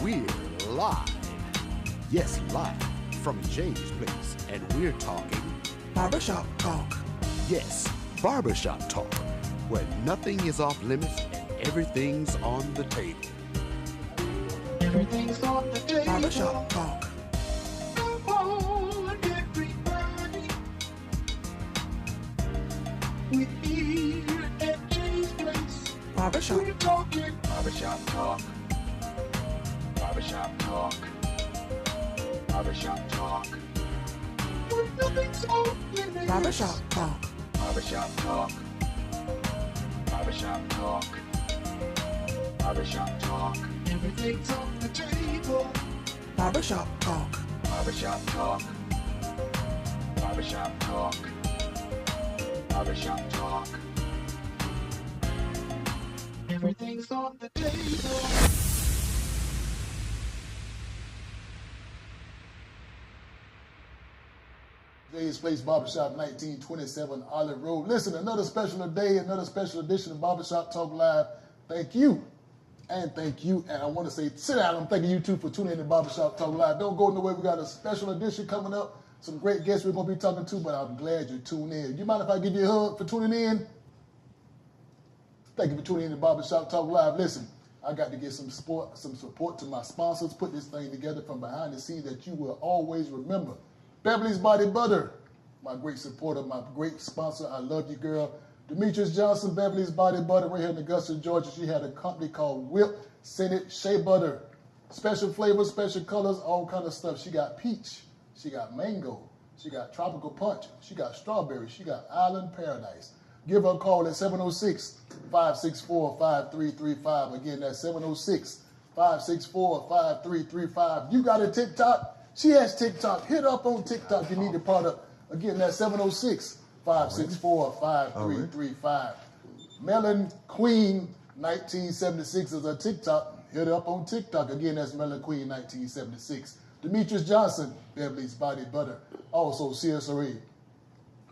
we're live. Yes, live from Jay's place. And we're talking Barbershop Talk. Yes, barbershop talk, where nothing is off limits and everything's on the table. Everything's on the table. Barbershop Talk. Come on, everybody. We're here at Jay's place. Barbershop We're talking barbershop talk. Barbershop talk. Barbershop talk. Where nothing's off limits. Barbershop Talk. Barbershop talk. Barbershop talk. Barbershop talk. Everything's on the table. Barbershop Talk. Barbershop talk. Barbershop talk. Barbershop talk. Everything's on the table. Jay's Place Barbershop, 1927 Olive Road. Listen, another special day, another special edition of Barbershop Talk Live. Thank you. And thank you. And I want to say, sit down. I'm thanking you too for tuning in to Barbershop Talk Live. Don't go nowhere. We got a special edition coming up. Some great guests we're going to be talking to, but I'm glad you tuned in. You mind if I give you a hug for tuning in? Thank you for tuning in to Barbershop Talk Live. Listen, I got to get some support to my sponsors, put this thing together from behind the scenes that you will always remember. Beverly's Body Butter, my great supporter, my great sponsor. I love you, girl. Demetrius Johnson, Beverly's Body Butter, right here in Augusta, Georgia. She had a company called Whip Senate Shea Butter. Special flavors, special colors, all kind of stuff. She got peach. She got mango. She got tropical punch. She got strawberry. She got island paradise. Give her a call at 706-564-5335. Again, that's 706-564-5335. You got a TikTok? She has TikTok. Hit her up on TikTok. You need the product. Again, that's 706-564-5335. Melon Queen 1976 is her TikTok. Hit her up on TikTok. Again, that's Melon Queen 1976. Demetrius Johnson, Beverly's Body Butter. Also, CSRA.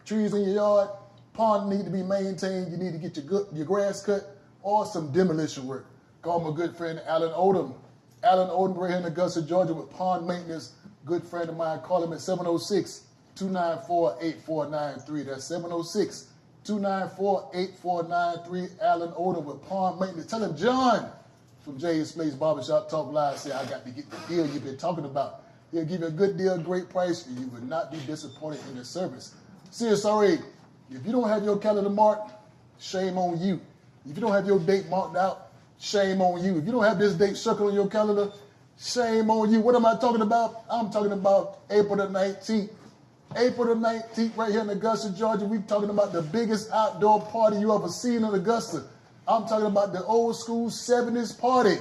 Trees in your yard, pond need to be maintained. You need to get your grass cut or some demolition work. Call my good friend Alan Odom. Alan Odom, right here in Augusta, Georgia, with pond maintenance. Good friend of mine. Call him at 706-294-8493. That's 706-294-8493. Alan Odom with pond maintenance. Tell him John from Jay's Place Barbershop Talk Live say, I got to get the deal you've been talking about. He'll give you a good deal, great price, and you will not be disappointed in the service. CSRA, if you don't have your calendar marked, shame on you. If you don't have your date marked out, shame on you. If you don't have this date circled on your calendar, shame on you. What am I talking about? I'm talking about April the 19th. April the 19th, right here in Augusta, Georgia. We're talking about the biggest outdoor party you ever seen in Augusta. I'm talking about the old school 70s party.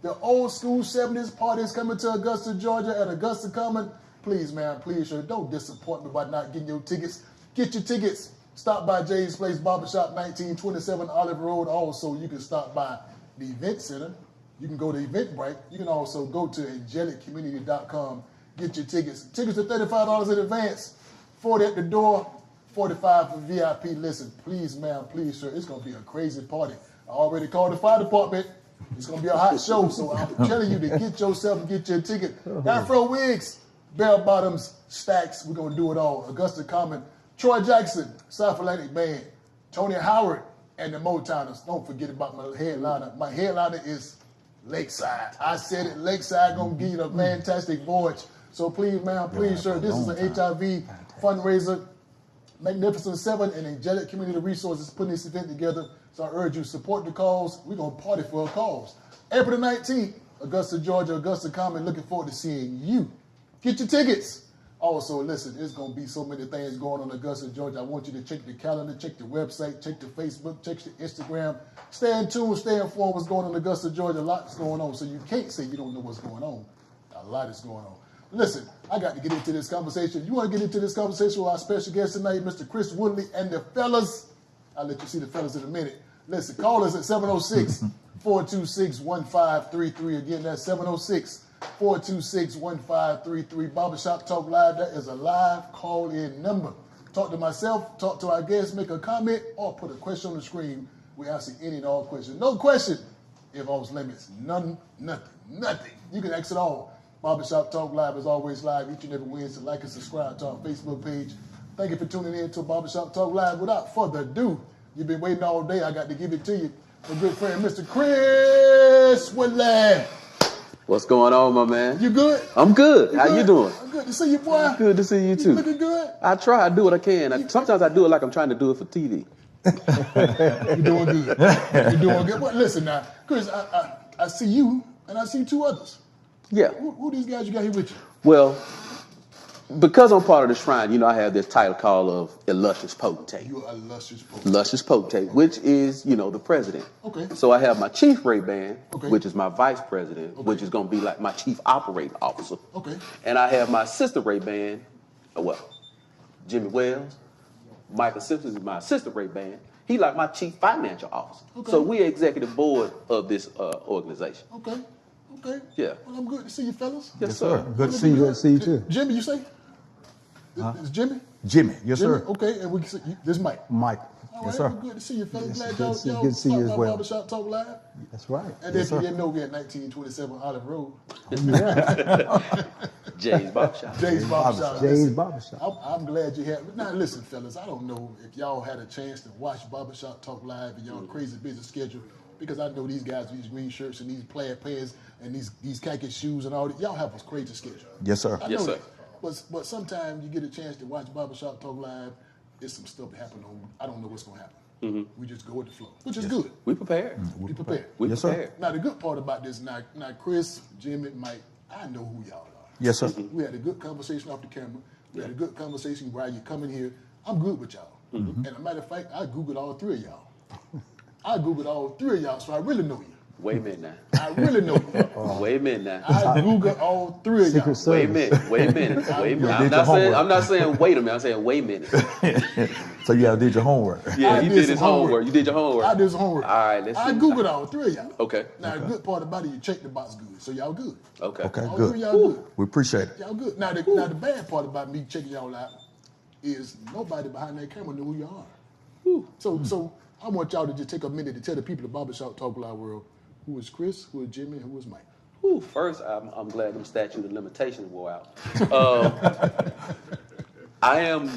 The old school 70s party is coming to Augusta, Georgia at Augusta Common. Please, man, please, sir, don't disappoint me by not getting your tickets. Get your tickets. Stop by Jay's Place Barbershop, 1927 Olive Road. Also, you can stop by the Event Center. You can go to Eventbrite. You can also go to angeliccommunity.com. Get your tickets. Tickets are $35 in advance, $40 at the door, $45 for VIP. Listen, please, ma'am, please, sir, it's going to be a crazy party. I already called the fire department. It's going to be a hot show, so I'm telling you to get yourself and get your ticket. Afro wigs, bell bottoms, stacks. We're going to do it all. Augusta Common, Troy Jackson, South Atlantic Band, Tony Howard, and the Motowners. Don't forget about my headliner. My headliner is Lakeside. I said it, Lakeside going to give you a fantastic voyage. So please, ma'am, please, sir, this is an HIV fundraiser. Magnificent Seven and Angelic Community Resources putting this event together. So I urge you, support the cause. We're going to party for a cause. April the 19th, Augusta, Georgia, Augusta Common. Looking forward to seeing you. Get your tickets. Also, listen, there's going to be so many things going on in Augusta, Georgia. I want you to check the calendar, check the website, check the Facebook, check the Instagram. Stay in tune, stay informed what's going on in Augusta, Georgia. A lot's going on, so you can't say you don't know what's going on. A lot is going on. Listen, I got to get into this conversation. You want to get into this conversation with our special guest tonight, Mr. Chris Woodley, and the fellas. I'll let you see the fellas in a minute. Listen, call us at 706-426-1533. Again, that's 706-426-1533. Barbershop Talk Live, that is a live call-in number. Talk to myself, talk to our guests, make a comment, or put a question on the screen. We answer any and all questions. No question, if off limits. Nothing. You can exit all. Barbershop Talk Live is always live each and every Wednesday. Like and subscribe to our Facebook page. Thank you for tuning in to Barbershop Talk Live. Without further ado, you've been waiting all day. I got to give it to you. My good friend, Mr. Chris Woodley. What's going on, my man? You good? I'm good. How you doing? I'm good to see you, boy. Good to see you too. You looking good? I try. I do what I can. Sometimes I do it like I'm trying to do it for TV. You're doing good. You're doing good. Well, listen now, Chris, I see you and I see two others. Yeah. Who these guys you got here with you? Well, because I'm part of the shrine, you know, I have this title called of illustrious potentate. You're a illustrious potentate. Illustrious potentate, which is, you know, the president. Okay. So I have my chief Ray Band, Okay. which is my vice president, Okay. which is going to be like my chief operating officer. Okay. And I have my sister Ray Band, Jimmy Wells. Michael Simpson is my assistant Ray Band. He like my chief financial officer. Okay. So we're executive board of this organization. Okay. Yeah. Well, I'm good to see you, fellas. Yes, sir. Good to see you. Good to see you too. Jimmy, you say? It's Jimmy? Jimmy, yes Jimmy? sir. Okay, and we can see this is Mike. Mike, All yes right, sir. well, good to see you, fellas. Yes, Glad good y'all, to see- y'all good to see you stopped as by well. Barbershop Talk Live. That's right. And Yes, if you sir. didn't know, we're at 1927 Olive Road. Jay's Barbershop. Jay's Barbershop. Jay's Listen, Barbershop. I'm glad you had. Now listen, fellas, I don't know if y'all had a chance to watch Barbershop Talk Live in y'all crazy busy schedule, because I know these guys with these green shirts and these plaid pants and these khaki shoes and all that. Y'all have a crazy schedule. Yes, sir. I know Yes, sir. that. But sometimes you get a chance to watch Barbershop Talk Live. There's some stuff that happen on. I don't know what's gonna happen. We just go with the flow, which is good. We prepared. Be prepared. We Yes, sir. prepared. Now the good part about this, now Chris, Jimmy, Mike, I know who y'all are. Yes, sir. We had a good conversation off the camera. We had a good conversation while you coming here. I'm good with y'all. And a matter of fact, I Googled all three of y'all. So I really know you. Wait a minute now. I really know you. Wait a minute now. I Googled all three of y'all. Secret Service. Wait a minute. did your homework. I'm not saying wait a minute. I'm saying wait a minute. So you have did your homework. Yeah, I he did did some his homework. homework. You did your homework. I did some homework. All right, let's I see. Googled all three of y'all. Okay. Now the good part about it, you check the box good. So y'all good. Okay. Okay, All good. three of y'all good. We appreciate it. Y'all good. Now the bad part about me checking y'all out is nobody behind that camera knew who you are. So I want y'all to just take a minute to tell the people of Barbershop Talk Live World who is Chris, who is Jimmy, and who is Mike. Whew, first, I'm glad them statute of limitations wore out. I am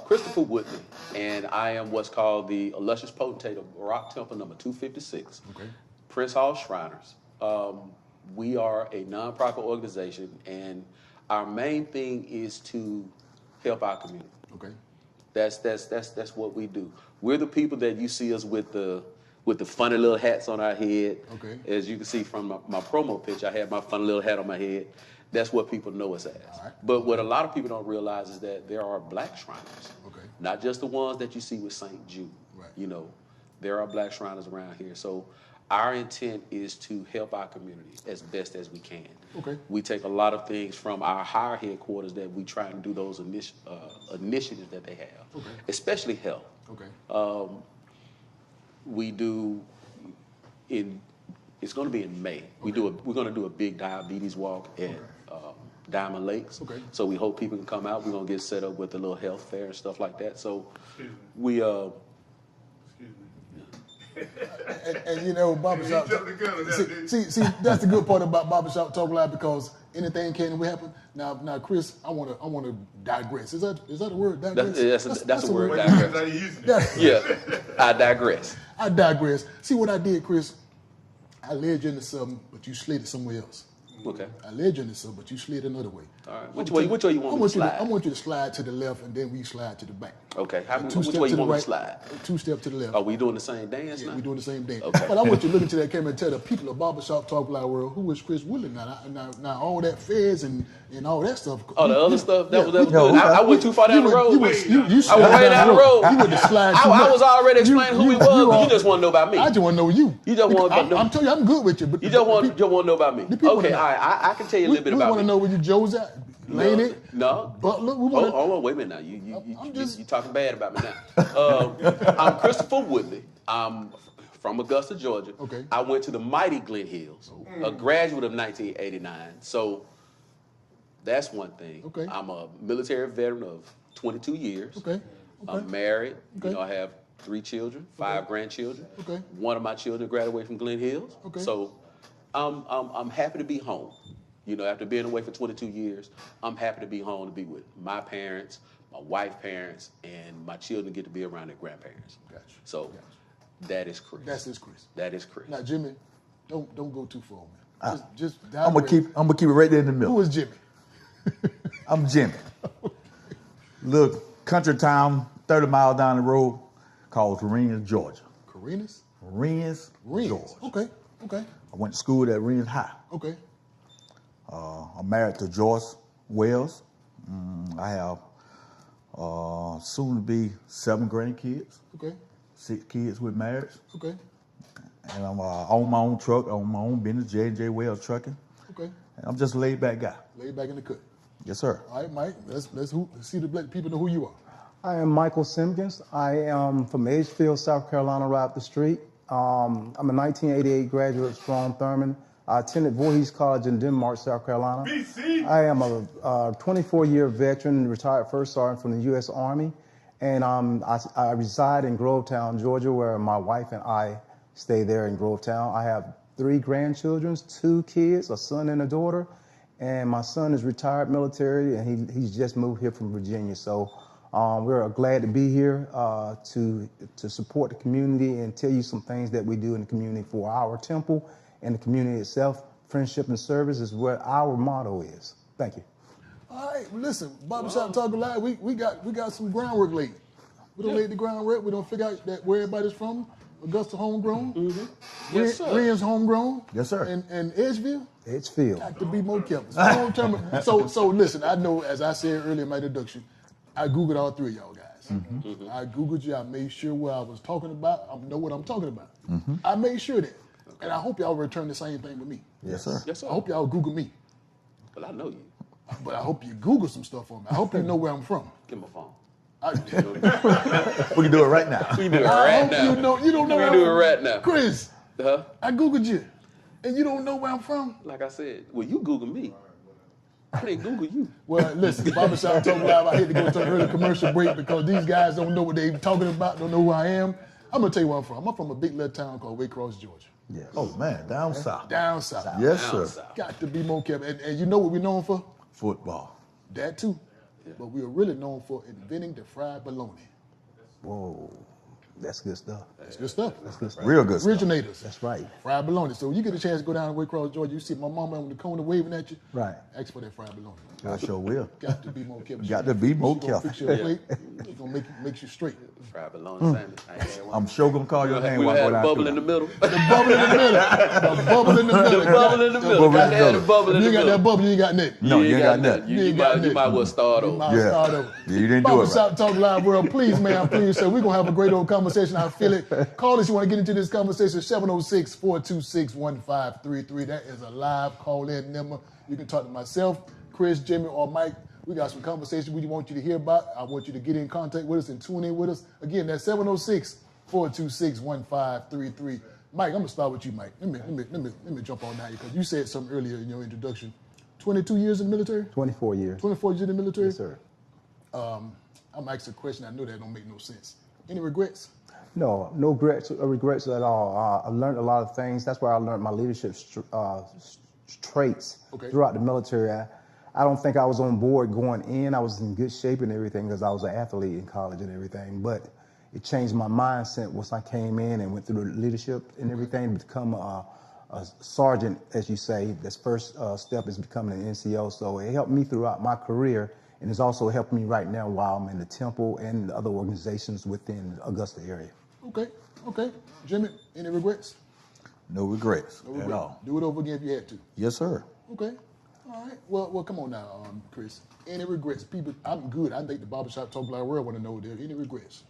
Christopher Woodley, and I am what's called the illustrious potentate of Rock Temple number 256, Okay. Prince Hall Shriners. We are a nonprofit organization, and our main thing is to help our community. Okay. That's what we do. We're the people that you see us with the funny little hats on our head. Okay. As you can see from my promo pitch, I have my funny little hat on my head. That's what people know us as. All right. But what a lot of people don't realize is that there are black Shriners. Okay. Not just the ones that you see with St. Jude. Right. You know, there are black Shriners around here. So our intent is to help our community as best as we can. Okay. We take a lot of things from our higher headquarters that we try and do those initiatives that they have, Okay. especially health. Okay. We do it's going to be in May. We're going to do a big diabetes walk at Diamond Lakes. Okay. So we hope people can come out. We're going to get set up with a little health fair and stuff like that. So we and you know, Barbershop. See, that's the good part about Barbershop Talk Live, because anything can happen. Now, Chris, I want to digress. Is that a word? Digress? that's a word. Digress. Yeah, I digress. I digress. See what I did, Chris? I led you into something, but you slid it somewhere else. Okay. I led you into something, but you slid another way. All right. Which way you want me to slide? I want you to slide to the left, and then we slide to the back. Okay. And Which way you want me to slide? 2 steps to the left. Are we doing the same dance Yeah, now? we're doing the same thing. Okay. But I want you to look into that camera and tell the people of Barbershop Talk Live World who is Chris Woodley. Now all that feds and all that stuff. Oh, the other stuff? That was good. Yo, I went too far down the road. You I went slid way down the road. You went to slide too I much. was already explaining who he was, but you just want to know about me. I just want to know you. You just want to know. I'm telling you, I'm good with you. But You just want to know about me. the people Okay, wanna all know. right. I can tell you a little bit we about want to me. know where you Joe's at. Laney, No. Butler. We Hold want on, wait a minute now. I'm just- You talking bad about me now. I'm Christopher Woodley. I'm from Augusta, Georgia. Okay. I went to the mighty Glen Hills, a graduate of 1989. So that's one thing. Okay. I'm a military veteran of 22 years. Okay. I'm married. Okay. You know, I have 3 children, 5 grandchildren. Okay. One of my children graduated from Glen Hills. Okay. So I'm happy to be home. You know, after being away for 22 years, I'm happy to be home to be with my parents, my wife's parents, and my children get to be around their grandparents. Gotcha. So that is Chris. That's his Chris. That is Chris. Now, Jimmy, don't go too far, man. Just I'm gonna keep it right there in the middle. Who is Jimmy? I'm Jimmy. Little country town, 30 miles down the road, called Rennes, Georgia. Carinas? Rennes, Georgia. Okay. I went to school at Rennes High. Okay. I'm married to Joyce Wells. I have soon to be 7 grandkids, Okay. 6 kids with marriage, Okay. and I'm on my own truck, on my own business, J&J Wells Trucking. Okay. And I'm just a laid back guy. Lay back in the cut. Yes, sir. All right, Mike. Let's see the black people know who you are. I am Michael Simpkins. I am from Edgefield, South Carolina, right up the street. I'm a 1988 graduate of Strong Thurman. I attended Voorhees College in Denmark, South Carolina. BC. I am a 24-year veteran, retired first sergeant from the U.S. Army, and I reside in Grovetown, Georgia, where my wife and I stay there in Grovetown. I have 3 grandchildren, 2 kids, a son and a daughter, and my son is retired military, and he's just moved here from Virginia. So we're glad to be here to support the community and tell you some things that we do in the community for our temple and the community itself. Friendship and service is what our motto is. Thank you. All right, well, listen, Barbershop Talking Live, we got some groundwork laid. We don't lay the groundwork. We don't figure out that where everybody's from. Augusta homegrown. Mm-hmm. Yes, sir. Rennes homegrown. Yes, sir. And Edgefield. Edgefield. Got to be more careful. So listen, I know, as I said earlier in my introduction, I Googled all 3 of y'all guys. Mm-hmm. I Googled you. I made sure what I was talking about. I know what I'm talking about. Mm-hmm. I made sure that. And I hope y'all return the same thing with me. Yes, sir. Yes, sir. I hope y'all Google me. Well, I know you. But I hope you Google some stuff on me. I hope you know where I'm from. Give me a phone. We can do it right now. We can do it I right hope now. you don't know We where can I'm do it from. right now. Chris, Huh? I Googled you. And you don't know where I'm from? Like I said, well, you Google me. I didn't Google you. Well, listen, Barbershop Talk Live, I had to go to an early commercial break because these guys don't know what they're talking about, don't know who I am. I'm going to tell you where I'm from. I'm from a big little town called Waycross, Georgia. Yes. Oh, man, down south. Down south. Yes, Down sir. south. Got to be more careful. And you know what we're known for? Football. That too. Yeah. But we are really known for inventing the fried bologna. Whoa, that's good stuff. That's good stuff. That's good stuff. Real good stuff. Originators. That's right. Fried bologna. So you get a chance to go down to Waycross, Georgia, you see my mama on the corner waving at you. Right. Ask for that fried bologna. I sure will. Got to be more careful. Got to be more She gonna careful. fix your plate. It's gonna make you straight. Fried bologna sandwich. I ain't had one. I'm sure gonna call your name We while I had go a down bubble through in the there. middle. The bubble in the middle. The bubble in the middle. The bubble in the middle. bubble in Got the to have the middle. bubble in If the you ain't got middle. that bubble, you ain't got nothing. No, you ain't got nothing. You ain't got might nothing. well start You over. might Yeah. start over. Yeah, you didn't do it right. Barbershop Talk Live World, please, man, please, sir. We're going to have a great old conversation. I feel it. Call us. You want to get into this conversation, 706-426-1533. That is a live call-in number. You can talk to myself, Chris, Jimmy, or Mike. We got some conversation we want you to hear about. I want you to get in contact with us and tune in with us. Again, that's 706-426-1533. Mike, I'm going to start with you, Mike. Let me jump on that because you said something earlier in your introduction. 22 years in the military? 24 years. 24 years in the military? Yes, sir. I'm asking a question. I know that don't make no sense. Any regrets? No regrets at all. I learned a lot of things. That's where I learned my leadership traits throughout the military. I don't think I was on board going in. I was in good shape and everything because I was an athlete in college and everything. But it changed my mindset once I came in and went through the leadership and everything to become a sergeant, as you say. This first step is becoming an NCO. So it helped me throughout my career. And it's also helping me right now while I'm in the temple and the other organizations within the Augusta area. Okay. Jimmy, any regrets? No regrets No at regrets. all. Do it over again if you had to. Yes, sir. Okay. All right. Well, come on now, Chris. Any regrets? People, I'm good. I think the Barbershop Talk Live World want to know if there any regrets.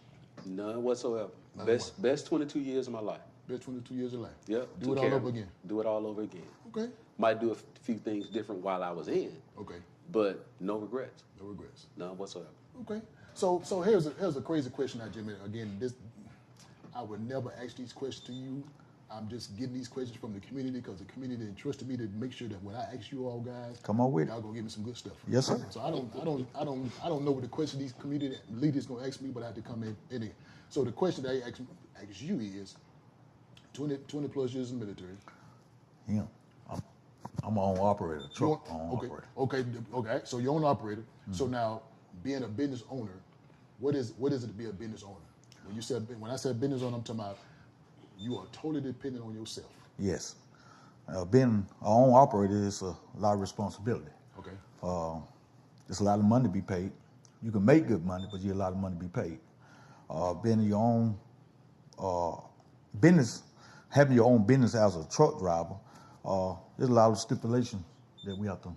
None whatsoever. None Best 22 years of my life. Best 22 years of life. Yep. Do it all over again. Do it all over again. Okay. Might do a few things different while I was in, Okay. but no regrets. No regrets. None whatsoever. Okay. So here's a crazy question now, Jimmy. Again, I would never ask these questions to you I'm just getting these questions from the community because the community entrusted me to make sure that when I ask you all guys, Come on with it. y'all gonna give me some good stuff. Yes, sir. So I don't know what the question these community leaders gonna ask me, but I have to come in anyway. So the question that I ask you is 20 plus years in the military. Yeah. I'm my own operator, truck own Okay, operator. okay. So you're an operator. So now, being a business owner, what is it to be a business owner? When I said business owner, I'm talking about you are totally dependent on yourself. Yes. Being our own operator is a lot of responsibility. Okay. There's a lot of money to be paid. You can make good money, but you have a lot of money to be paid. Being your own business, having your own business as a truck driver, there's a lot of stipulations that we have to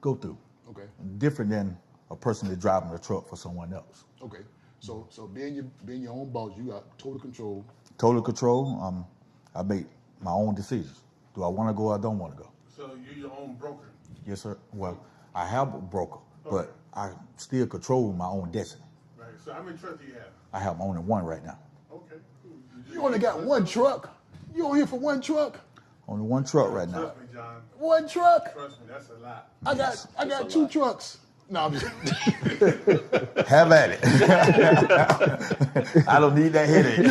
go through. Okay. Different than a person that's driving a truck for someone else. Okay. So being your own boss, you got total control. Total control. I make my own decisions. Do I want to go or I don't want to go? So you're your own broker. Yes, sir. Well, I have a broker, but I still control my own destiny. Right. So how many trucks do you have? I have only one right now. Okay. Cool. You only got one truck. You on here for one truck? Only one truck right now. Trust me, John. One truck? Trust me, that's a lot. I got two trucks. No, I'm just Have at it. I don't need that headache.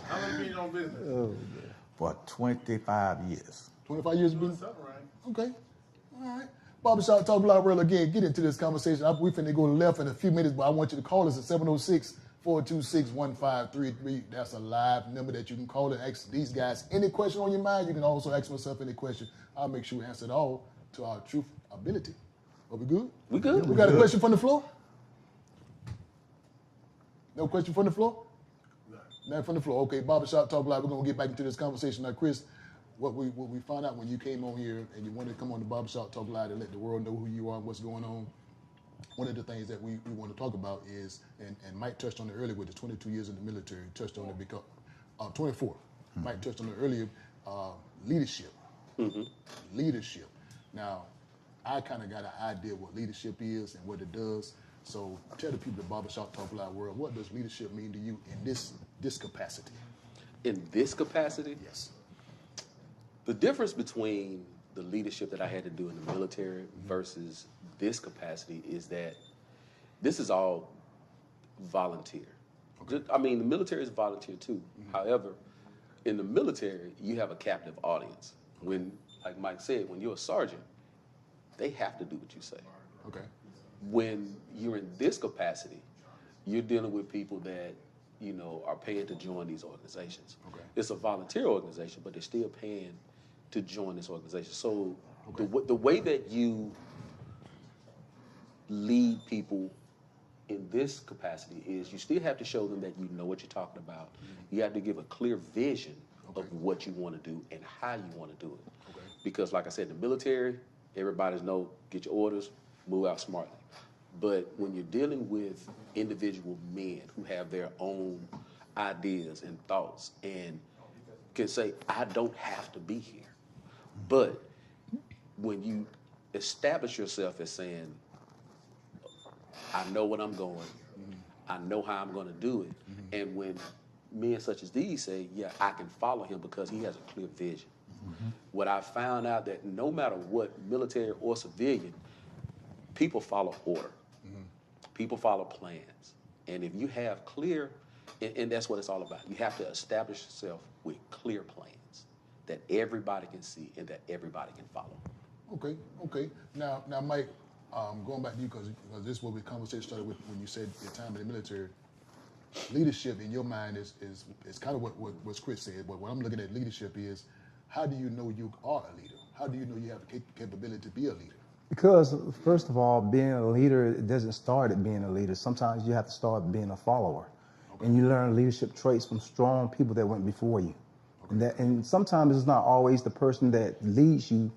How long been in your business? For 25 years. 25 years of Doing business. something right. Okay. All right. Barbershop Talk Live World again. Get into this conversation. We finna go left in a few minutes, but I want you to call us at 706-426-1533. That's a live number that you can call and ask these guys any question on your mind. You can also ask myself any question. I'll make sure we answer it all to our truth ability. Are we good? We good. We got a question from the floor? No question from the floor? Nothing from the floor. Okay, Barbershop Talk Live. We're gonna get back into this conversation now, Chris. What we found out when you came on here and you wanted to come on the Barbershop Talk Live and let the world know who you are and what's going on. One of the things that we want to talk about is, and Mike touched on it earlier with the 22 years in the military, touched on it because 24. Mike touched on it earlier. Leadership. Leadership. Now, I kind of got an idea what leadership is and what it does. So tell the people at Barbershop Talk Live World, what does leadership mean to you in this capacity? In this capacity, Yes. the difference between the leadership that I had to do in the military versus this capacity is that this is all volunteer. I mean, the military is volunteer too. However, in the military, you have a captive audience. When, like Mike said, when you're a sergeant, they have to do what you say. Okay. When you're in this capacity, you're dealing with people that, you know, are paying to join these organizations. Okay. It's a volunteer organization, but they're still paying to join this organization. So the way that you lead people in this capacity is you still have to show them that you know what you're talking about. You have to give a clear vision of what you want to do and how you want to do it. Okay. Because like I said, in the military, everybody's know, get your orders, move out smartly. But when you're dealing with individual men who have their own ideas and thoughts and can say, I don't have to be here. But when you establish yourself as saying, I know what I'm going, I know how I'm going to do it. And when men such as these say, yeah, I can follow him because he has a clear vision. What I found out that no matter what, military or civilian, people follow order. People follow plans. And if you have clear, and that's what it's all about, you have to establish yourself with clear plans that everybody can see and that everybody can follow. Okay. Now, Mike, going back to you because this is what the conversation started with when you said your time in the military. Leadership in your mind is kind of what Chris said. But what I'm looking at leadership is, how do you know you are a leader? How do you know you have the capability to be a leader? Because, first of all, being a leader, it doesn't start at being a leader. Sometimes you have to start being a follower. And you learn leadership traits from strong people that went before you. And sometimes it's not always the person that leads you,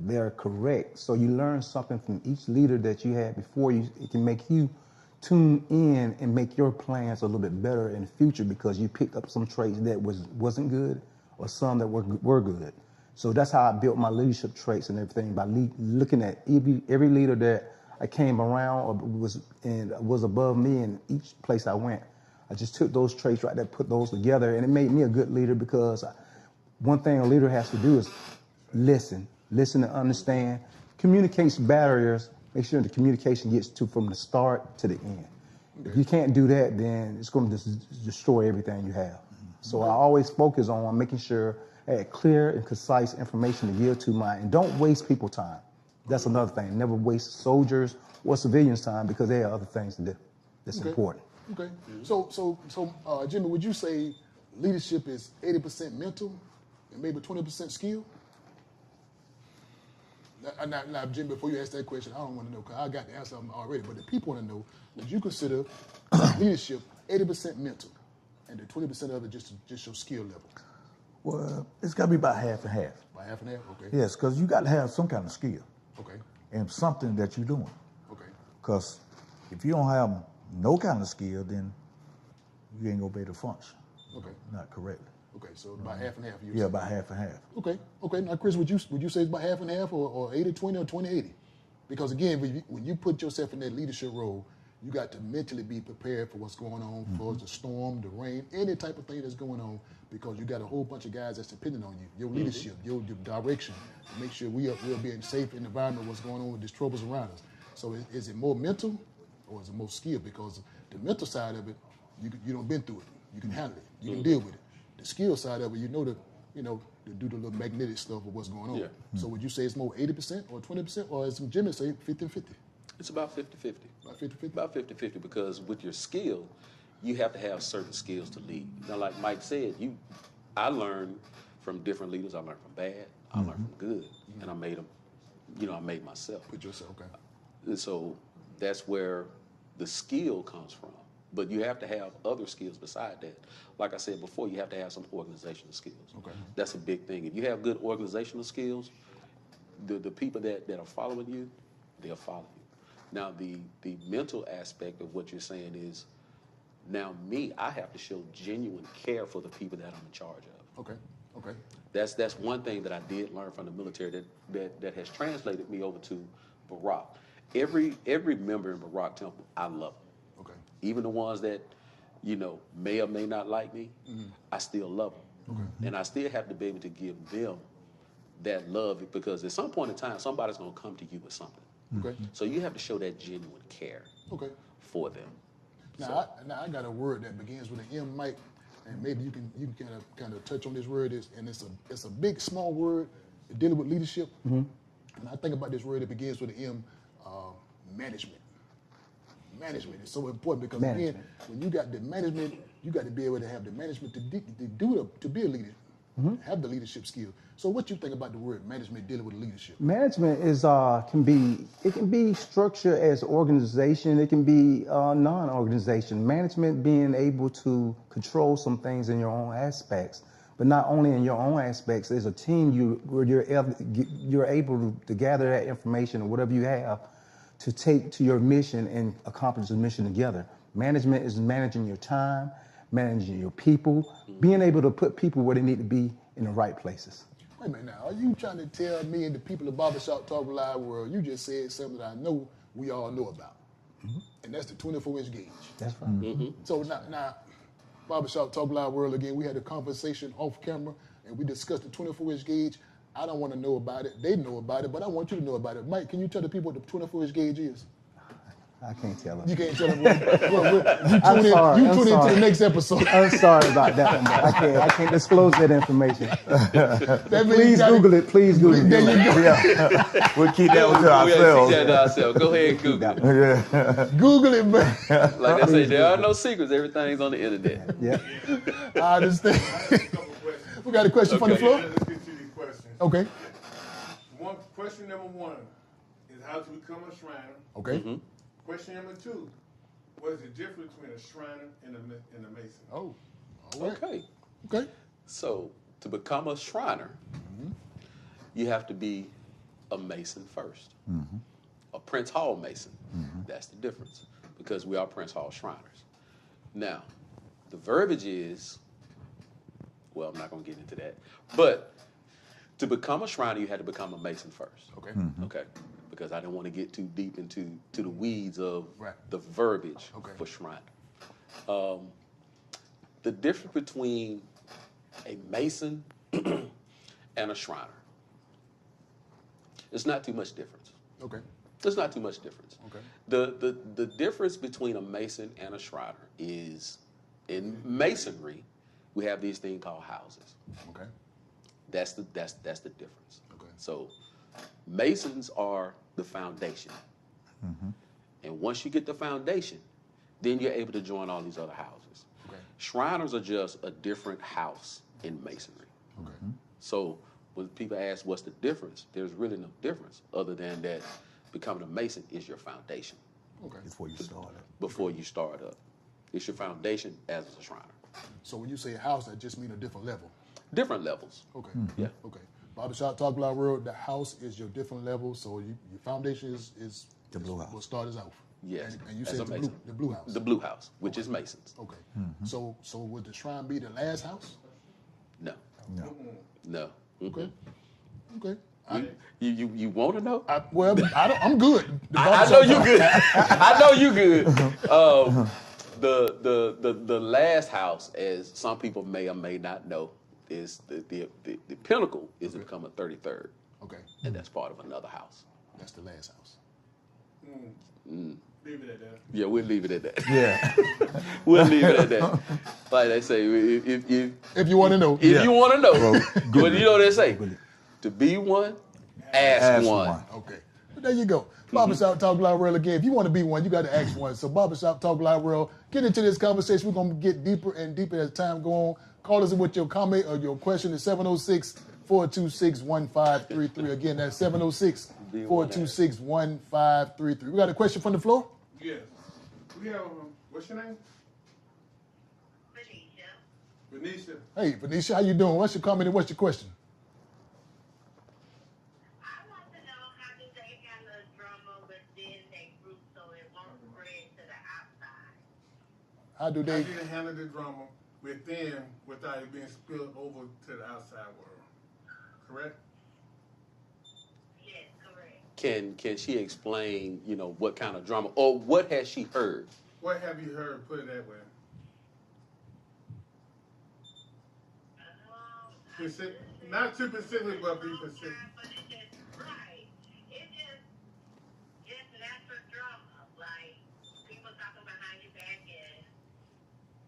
they're correct. So you learn something from each leader that you had before you. It can make you tune in and make your plans a little bit better in the future because you picked up some traits that wasn't good or some that were good. So that's how I built my leadership traits and everything, by looking at every leader that I came around or was above me in each place I went. I just took those traits right there, put those together, and it made me a good leader because one thing a leader has to do is listen and understand, communicates barriers, make sure the communication gets to from the start to the end. If you can't do that, then it's going to destroy everything you have. So I always focus on making sure I had clear and concise information to give to and don't waste people's time. That's another thing. Never waste soldiers or civilians' time because they have other things to do. That's important. Okay. So, Jimmy, would you say leadership is 80% mental and maybe 20% skill? Now, Jimmy, before you ask that question, I don't want to know because I got the answer already. But the people want to know: would you consider leadership 80% mental and the 20% of it just your skill level? Well, it's got to be about half and half. About half and half, okay. Yes, because you got to have some kind of skill. Okay. And something that you're doing. Okay. Because if you don't have no kind of skill, then you ain't gonna be able to function. Okay. Not correctly. Okay, so about half and half. Yeah, about half and half. Okay. Now, Chris, would you say it's about half and half, or 80-20 or 20-80? Because again, when you put yourself in that leadership role, you got to mentally be prepared for what's going on, for the storm, the rain, any type of thing that's going on, because you got a whole bunch of guys that's depending on you, your leadership, your direction, to make sure we're being safe in the environment, what's going on with these troubles around us. So is it more mental or is it more skill? Because the mental side of it, you don't been through it. You can handle it. You can deal with it. The skill side of it, you know to do the little magnetic stuff of what's going on. Yeah. So would you say it's more 80% or 20%, or as Jimmy say, 50-50? It's about 50-50. About 50-50? About 50-50, because with your skill, you have to have certain skills to lead. Now, like Mike said, I learned from different leaders. I learned from bad. I learned from good. And I made them, I made myself. Put yourself, okay. And so that's where the skill comes from. But you have to have other skills beside that. Like I said before, you have to have some organizational skills. Okay. That's a big thing. If you have good organizational skills, the people that are following you, they'll follow you. Now, the mental aspect of what you're saying is, now I have to show genuine care for the people that I'm in charge of. Okay. That's one thing that I did learn from the military that has translated me over to Barak. Every member in Barak Temple, I love them. Okay. Even the ones that, may or may not like me, I still love them. Okay. And I still have to be able to give them that love, because at some point in time, somebody's going to come to you with something. Okay. So you have to show that genuine care for them. Now I got a word that begins with an M, Mike, and maybe you can kind of touch on this word. It's a big, small word dealing with leadership. And I think about this word that begins with an M, management. Management is so important because again, when you got the management, you got to be able to have the management to be a leader, have the leadership skill. So what you think about the word management dealing with leadership? Management is can be structured as organization. It can be non-organization. Management being able to control some things in your own aspects, but not only in your own aspects. As a team, you're able to gather that information or whatever you have to take to your mission and accomplish the mission together. Management is managing your time, managing your people, being able to put people where they need to be in the right places. Wait a minute now, are you trying to tell me and the people of Barbershop Talk Live world, you just said something that I know we all know about, and that's the 24-inch gauge. That's right. So now, Barbershop Talk Live world, again, we had a conversation off camera, and we discussed the 24-inch gauge. I don't want to know about it. They know about it, but I want you to know about it. Mike, can you tell the people what the 24-inch gauge is? I can't tell them. You can't tell them. You tune into the next episode. I'm sorry about that one, but I can't disclose that information. Please Google it. Please Google it. There you go. Yeah. We'll keep that one to ourselves. Keep that to ourselves. Go ahead and Google it. Yeah. Google it, man. Like I say, there are no secrets. Everything's on the internet. Yeah. I understand. We got a question from the floor? Let's get to these questions. Okay. Question number one is how to become a Shriner. Okay. Question number two, what is the difference between a Shriner and a Mason? Oh, all right. Okay. So to become a Shriner, you have to be a Mason first. A Prince Hall Mason. That's the difference, because we are Prince Hall Shriners. Now, the verbiage is, well, I'm not going to get into that, but to become a Shriner, you had to become a Mason first. Okay. Okay. Because I didn't want to get too deep into the weeds of Right. the verbiage Okay. for Shriner. the difference between a Mason and a Shriner. It's not too much difference. Okay. There's not too much difference. Okay. The difference between a Mason and a Shriner is in Masonry, we have these things called houses. Okay. That's the difference. Okay. So Masons are the foundation. And once you get the foundation, then you're able to join all these other houses. Okay. Shriners are just a different house in Masonry. Okay. So when people ask what's the difference, there's really no difference other than that becoming a Mason is your foundation Okay. Before you start it. before you start up. It's your foundation as a Shriner. So when you say house, that just mean a different level. Different levels. Okay. Yeah. Okay. Barbershop Talk Loud World, the house is your different level. So your foundation is The blue house. Will start us off. Yes. And you as said a the Mason. blue house. The blue house, which is Masons. Okay. So would the shrine be the last house? No. No. No. Okay. Okay. You want to know? I'm good. The I know barbershop you talk. good. I know you good. The last house, as some people may or may not know, is the pinnacle is to become a 33rd, Okay. and that's part of another house. That's the last house. Leave it at that. Yeah, we'll leave it at that. Yeah. We'll leave it at that. Like they say, If you want to know. if you want to know, Well, what you know they say, to be one, ask one. Okay. But there you go. Barbershop Talk Loud World again. If you want to be one, you got to ask one. So Barbershop Talk Loud World, get into this conversation. We're going to get deeper and deeper as time go on. Call us with your comment or your question at 706-426-1533. Again, that's 706-426-1533. We got a question from the floor? Yes. We have, what's your name? Venetia. Hey, Venetia, how you doing? What's your comment and what's your question? I want to know how do they handle drama within their group so it won't spread to the outside? How do How they... do you handle the drama within without it being spilled over to the outside world? Correct? Yes, correct. Can she explain, what kind of drama, or what has she heard? What have you heard? Put it that way. Not too specific, but be specific. But it's just right. It's just natural drama. Like people talking behind your back and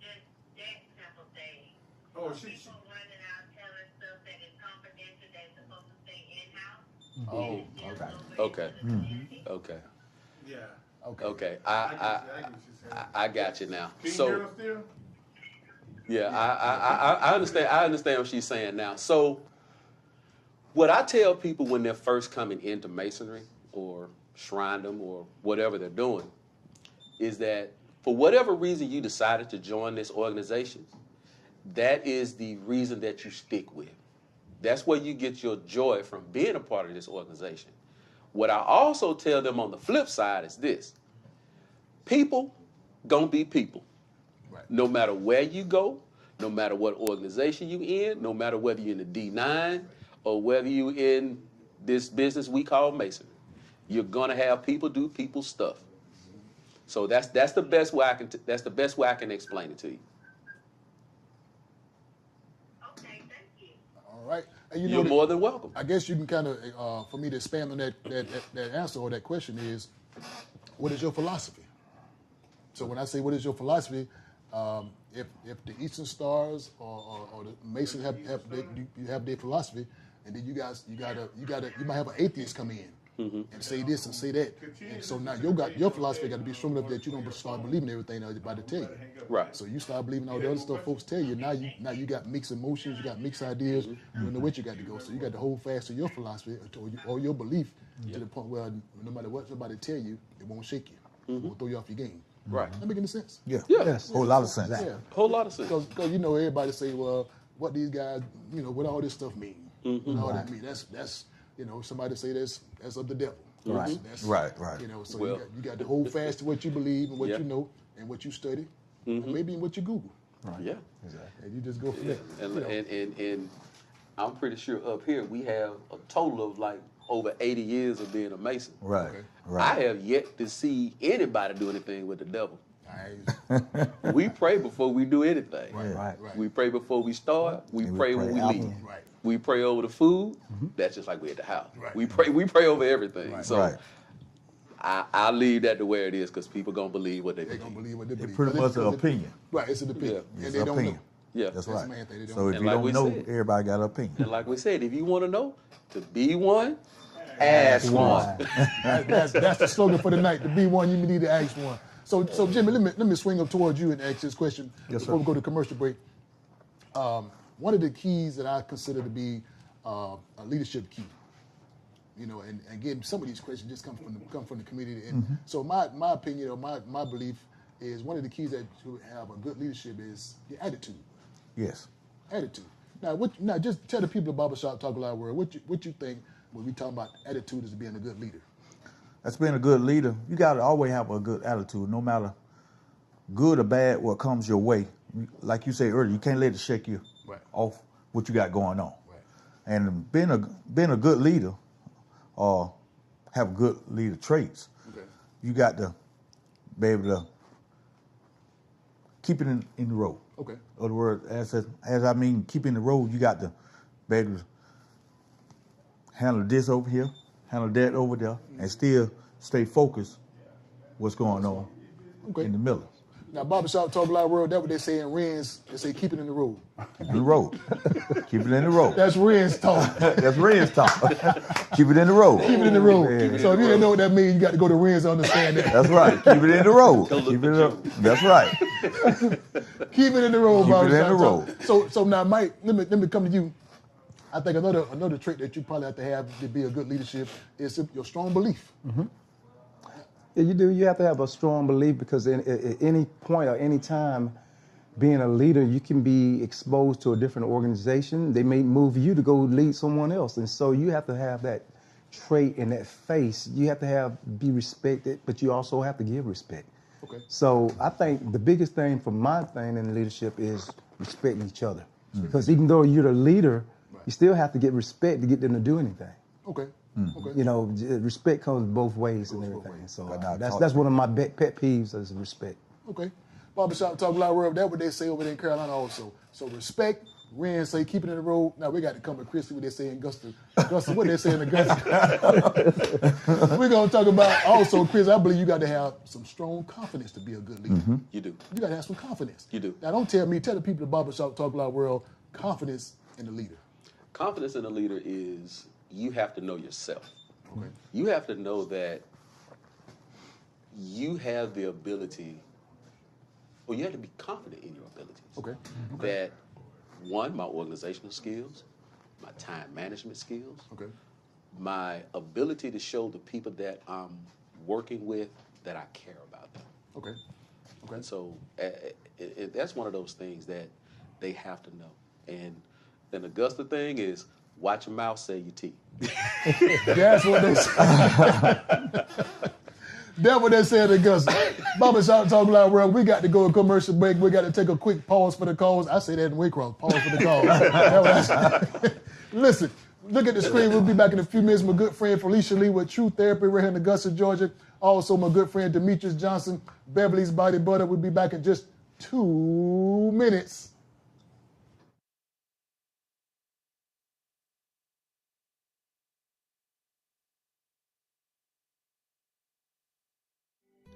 just that simple thing. Oh, People running out telling stuff that is confidential that's supposed to stay in-house. Oh, Okay. Okay. Yeah. okay. Okay. I get what you're saying. I got you now. Can you So hear us still? yeah, I understand. I understand what she's saying now. So what I tell people when they're first coming into Masonry or Shrindom or whatever they're doing is that for whatever reason you decided to join this organization, that is the reason that you stick with. That's where you get your joy from being a part of this organization. What I also tell them on the flip side is this: people gonna be people. Right. No matter where you go, no matter what organization you in, no matter whether you're in the D9 or whether you're in this business we call Masonry, you're gonna have people do people stuff. So that's the best way I can explain it to you. Okay, thank you. All right. And you know You're that- more than welcome. I guess you can kind of, for me to expand on that answer or that question is, what is your philosophy? So when I say what is your philosophy, if the Eastern Stars or the Masons have their philosophy, and then you might have an atheist come in and say this and say that, and so now your philosophy got to be strong enough that you don't start believing everything they're about to tell you. Right. So you start believing all the other stuff folks tell you. Now you got mixed emotions, you got mixed ideas. You don't know what you got to go. So you got to hold fast to your philosophy or your belief to the point where no matter what somebody tell you, it won't shake you. It won't throw you off your game. Right. That make any sense? Yeah. Yeah. Yes. Whole lot of sense. Yeah. Whole lot of sense. Because everybody say, well, what these guys, what all this stuff mean? What all that mean? That's somebody say that's of the devil. Right. That's, Right. So Well- you got to hold fast to what you believe and what Yeah. you know and what you study, and maybe what you Google. Yeah. And you just go from there. And I'm pretty sure up here we have a total of like over 80 years of being a Mason. Right. Okay. Right. I have yet to see anybody do anything with the devil. I We pray before we do anything. Right. We pray before we start. We And we pray pray when we after. leave. Right. We pray over the food. That's just like we at the house. Right. We pray over everything. Right. So Right. I leave that to where it is because people gonna believe what they They're gonna believe. believe what they believe. It's pretty much an opinion. Right, it's an opinion. Yeah. And It's they an don't opinion. know. Yeah. That's That's the right. main thing, they don't So if And you like don't we know, said- everybody got an opinion. And like we said, if you want to know, to be one, ask one. That's the slogan for the night. To be one, you need to ask one. So Jimmy, let me swing up towards you and ask this question before we go to commercial break. One of the keys that I consider to be a leadership key, and again, some of these questions just come from the community. And so my opinion or my belief is one of the keys that to have a good leadership is your attitude. Yes. Attitude. Now, just tell the people of Barbershop Talk Loud World what you think when we talk about attitude as being a good leader. That's being a good leader. You got to always have a good attitude, no matter good or bad what comes your way. Like you said earlier, you can't let it shake you off what you got going on. Right. And being a good leader, or have good leader traits, you got to be able to keep it in the road. Okay. In other words, as I mean, keep in the road, you got to be able to handle this over here, handle that over there, and still stay focused what's going on in the middle. Now, Barbershop Talk Loud World, that's what they say in Ren's. They say keep it in the road. In the road. Keep it in the road. That's Ren's talk. That's Ren's talk. Keep it in the road. Keep it in the road. Yeah. So if you didn't know what that means, you got to go to Ren's to understand that. That's right. Keep it in the road. Keep it that's right. Keep it in the road, Keep it in Barbershop the Talk. road. So now, Mike, let me come to you. I think another trait that you probably have to be a good leadership is your strong belief. Yeah, you do. You have to have a strong belief because at any point or any time, being a leader, you can be exposed to a different organization. They may move you to go lead someone else. And so you have to have that trait and that face. You have to be respected, but you also have to give respect. Okay. So I think the biggest thing for my thing in leadership is respecting each other. Because even though you're the leader, you still have to get respect to get them to do anything. Okay. Okay. Respect comes both ways and everything. So that's one of my pet peeves is respect. Okay. Barbershop Talk Loud World, that's what they say over there in Carolina also. So respect, Ren say keep it in the road. Now we got to come with Christy, what they say in Augusta. What they say in Augusta. We're going to talk about also, Chris, I believe you got to have some strong confidence to be a good leader. You do. You got to have some confidence. You do. Now don't tell me, tell the people at Barbershop Talk Loud World, confidence in the leader. Confidence in a leader is you have to know yourself. Okay. You have to know that you have the ability, or you have to be confident in your abilities. Okay. That, one, my organizational skills, my time management skills, Okay. my ability to show the people that I'm working with that I care about them. Okay. Okay. And so that's one of those things that they have to know. And the Augusta thing is watch your mouth, say your teeth. That's what they say. That's what they said in Augusta. Barbershop Talk Loud World, we got to go to commercial break. We got to take a quick pause for the calls. I say that in Waycross, pause for the calls. Listen, look at the screen. We'll be back in a few minutes. My good friend Felicia Lee with True Therapy right here in Augusta, Georgia. Also, my good friend Demetrius Johnson, Beverly's Body Butter. We'll be back in just 2 minutes.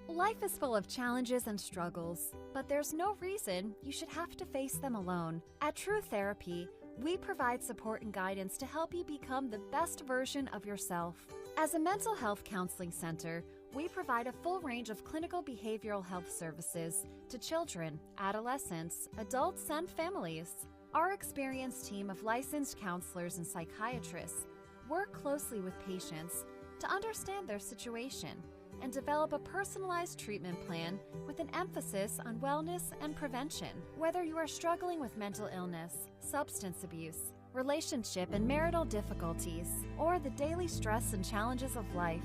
Life is full of challenges and struggles, but there's no reason you should have to face them alone. At True Therapy, we provide support and guidance to help you become the best version of yourself. As a mental health counseling center, we provide a full range of clinical behavioral health services to children, adolescents, adults, and families. Our experienced team of licensed counselors and psychiatrists work closely with patients to understand their situation and develop a personalized treatment plan with an emphasis on wellness and prevention. Whether you are struggling with mental illness, substance abuse, relationship and marital difficulties, or the daily stress and challenges of life,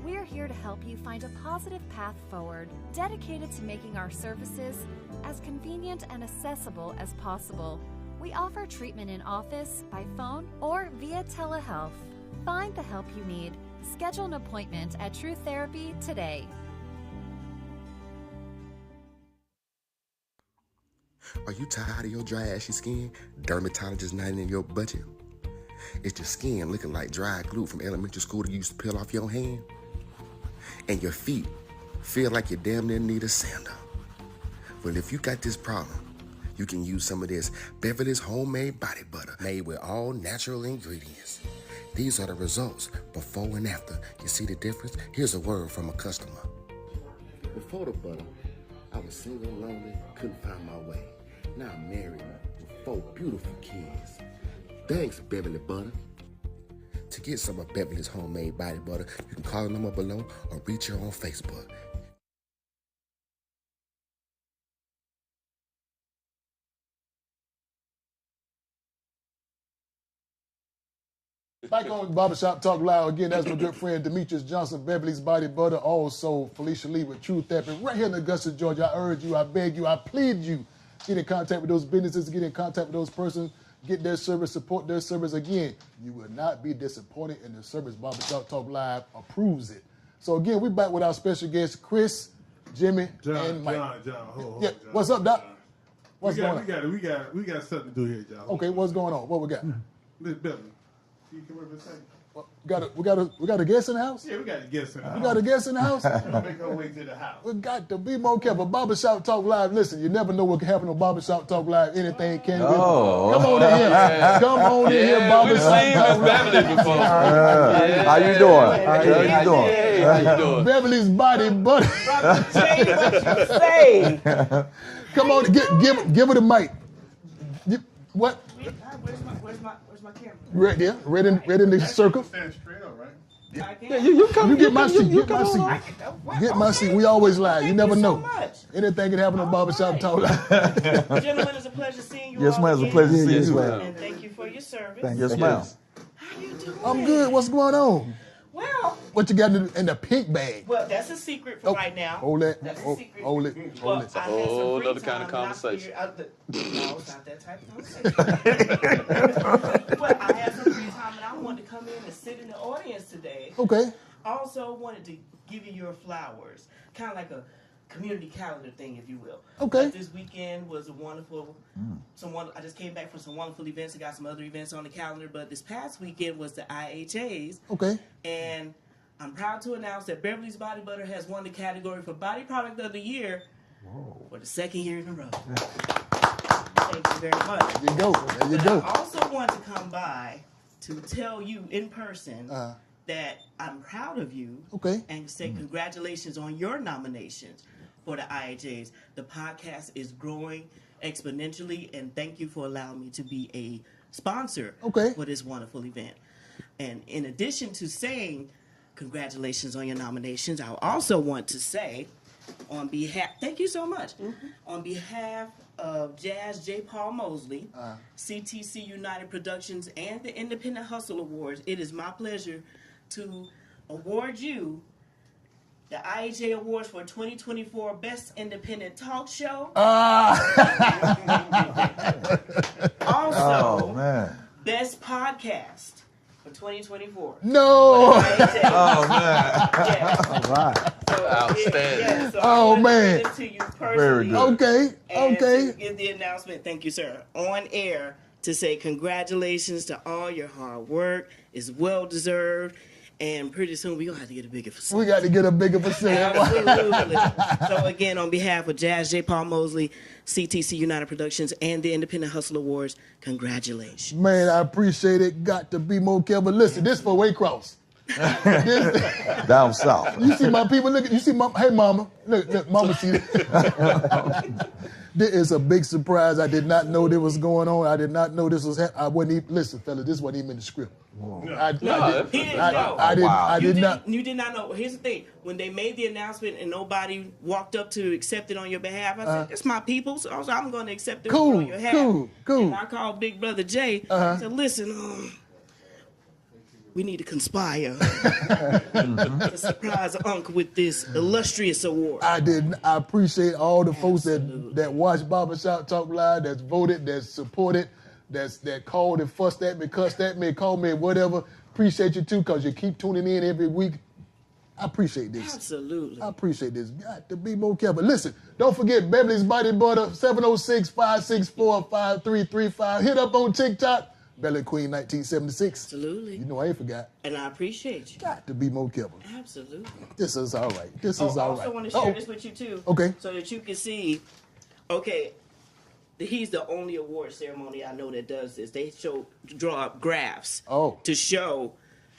we are here to help you find a positive path forward, dedicated to making our services as convenient and accessible as possible. We offer treatment in office, by phone, or via telehealth. Find the help you need. Schedule an appointment at True Therapy today. Are you tired of your dry, ashy skin? Dermatologist not in your budget? Is your skin looking like dry glue from elementary school that you used to peel off your hand? And your feet feel like you damn near need a sander? Well, if you got this problem, you can use some of this Beverly's homemade body butter made with all natural ingredients. These are the results before and after. You see the difference? Here's a word from a customer. Before the butter, I was single, lonely, couldn't find my way. Now I'm married with 4 beautiful kids. Thanks, Beverly Butter. To get some of Beverly's homemade body butter, you can call the number below or reach her on Facebook. Back on Barbershop Talk Live again, that's my good friend Demetrius Johnson, Beverly's Body Butter, also Felicia Lee with True Therapy, right here in Augusta, Georgia. I urge you, I beg you, I plead you, get in contact with those businesses, get in contact with those persons, get their service, support their service. Again, you will not be disappointed in the service. Barbershop Talk Live approves it. So again, we back with our special guests, Chris, Jimmy, and Mike. John. What's up, Doc? What's going on? We got something to do here, John. Okay, what's going on? What we got? Miss Beverly, can you come over a second? We got a guest in the house? Yeah, we got a guest in the house. We got a guest in the house? We're gonna make our way to the house. We got to be more careful. Barbershop Talk Live. Listen, you never know what can happen on Barbershop Talk Live. Anything can be. Come on in here. Come on in here, Barbershop Talk Live. How you doing? How you doing? Beverly's Body Butter. What you say? Come on, give her the mic. What? Where's my camera? Right there, right in the circle. Stand straight up, right? Yeah, you come. You get my seat. Get my seat. Get my seat. We always lie. You never know. Anything can happen on Barbershop Talk Live. Gentlemen, it's a pleasure seeing you. Yes, ma'am. It's a pleasure seeing you. And thank you for your service. Yes, ma'am. How you doing? I'm good. What's going on? Well, what you got in the pink bag? Well, that's a secret for right now. Hold it. That's a secret. Hold it. Well, It's a whole other kind of conversation. No, it's not that type of conversation. But I had some free time and I wanted to come in and sit in the audience today. Okay. Also wanted to give you your flowers, kind of like a community calendar thing, if you will. Okay. Like this weekend was a wonderful. I just came back from some wonderful events. I got some other events on the calendar, but this past weekend was the IHAs. Okay. And I'm proud to announce that Beverly's Body Butter has won the category for Body Product of the Year for the second year in a row. Thank you very much. There you go. There you go. I also want to come by to tell you in person that I'm proud of you. Okay. And say congratulations on your nominations for the IHAs. The podcast is growing exponentially, and thank you for allowing me to be a sponsor for this wonderful event. And in addition to saying congratulations on your nominations, I also want to say on behalf, thank you so much, on behalf of Jazz J. Paul Mosley, CTC United Productions, and the Independent Hustle Awards, it is my pleasure to award you the IHA Awards for 2024 Best Independent Talk Show. Also, Best Podcast for 2024. No! Oh, man. Yes. All right. So, outstanding. So man. To you personally. Very good. And okay. to give the announcement, thank you, sir, on air to say congratulations to all your hard work. It's well deserved. And pretty soon we're going to have to get a bigger facility. We got to get a bigger facility. Absolutely. So again, on behalf of Jazz J. Paul Mosley, CTC United Productions, and the Independent Hustle Awards, congratulations. Man, I appreciate it. Got to be more careful. Listen, this for Waycross. Down south. You see my people looking. You see my. Hey, mama. Look, mama. See that. This is a big surprise. I did not know this was going on. I did not know this was happening. I wasn't even. Listen, fella, this wasn't even in the script. I did not. You did not know. Here's the thing: when they made the announcement and nobody walked up to accept it on your behalf, I said, "It's my people, so I'm going to accept it on your behalf." Cool. And I called Big Brother Jay. I said, "Listen, we need to conspire to surprise Unc with this illustrious award." I appreciate all the folks that watch Barbershop Talk Live, that's voted, that's supported, that called and fussed at me, cussed at me, called me, whatever. Appreciate you too, because you keep tuning in every week. I appreciate this. Absolutely. I appreciate this. Got to be more careful. Listen, don't forget Beverly's Body Butter, 706-564-5335. Hit up on TikTok, Bella Queen 1976. Absolutely. You know I ain't forgot. And I appreciate you. Got to be more careful. Absolutely. This is all right. This I is all right. also want to share this with you, too. Okay. So that you can see, okay, he's the only award ceremony I know that does this. They draw up graphs to show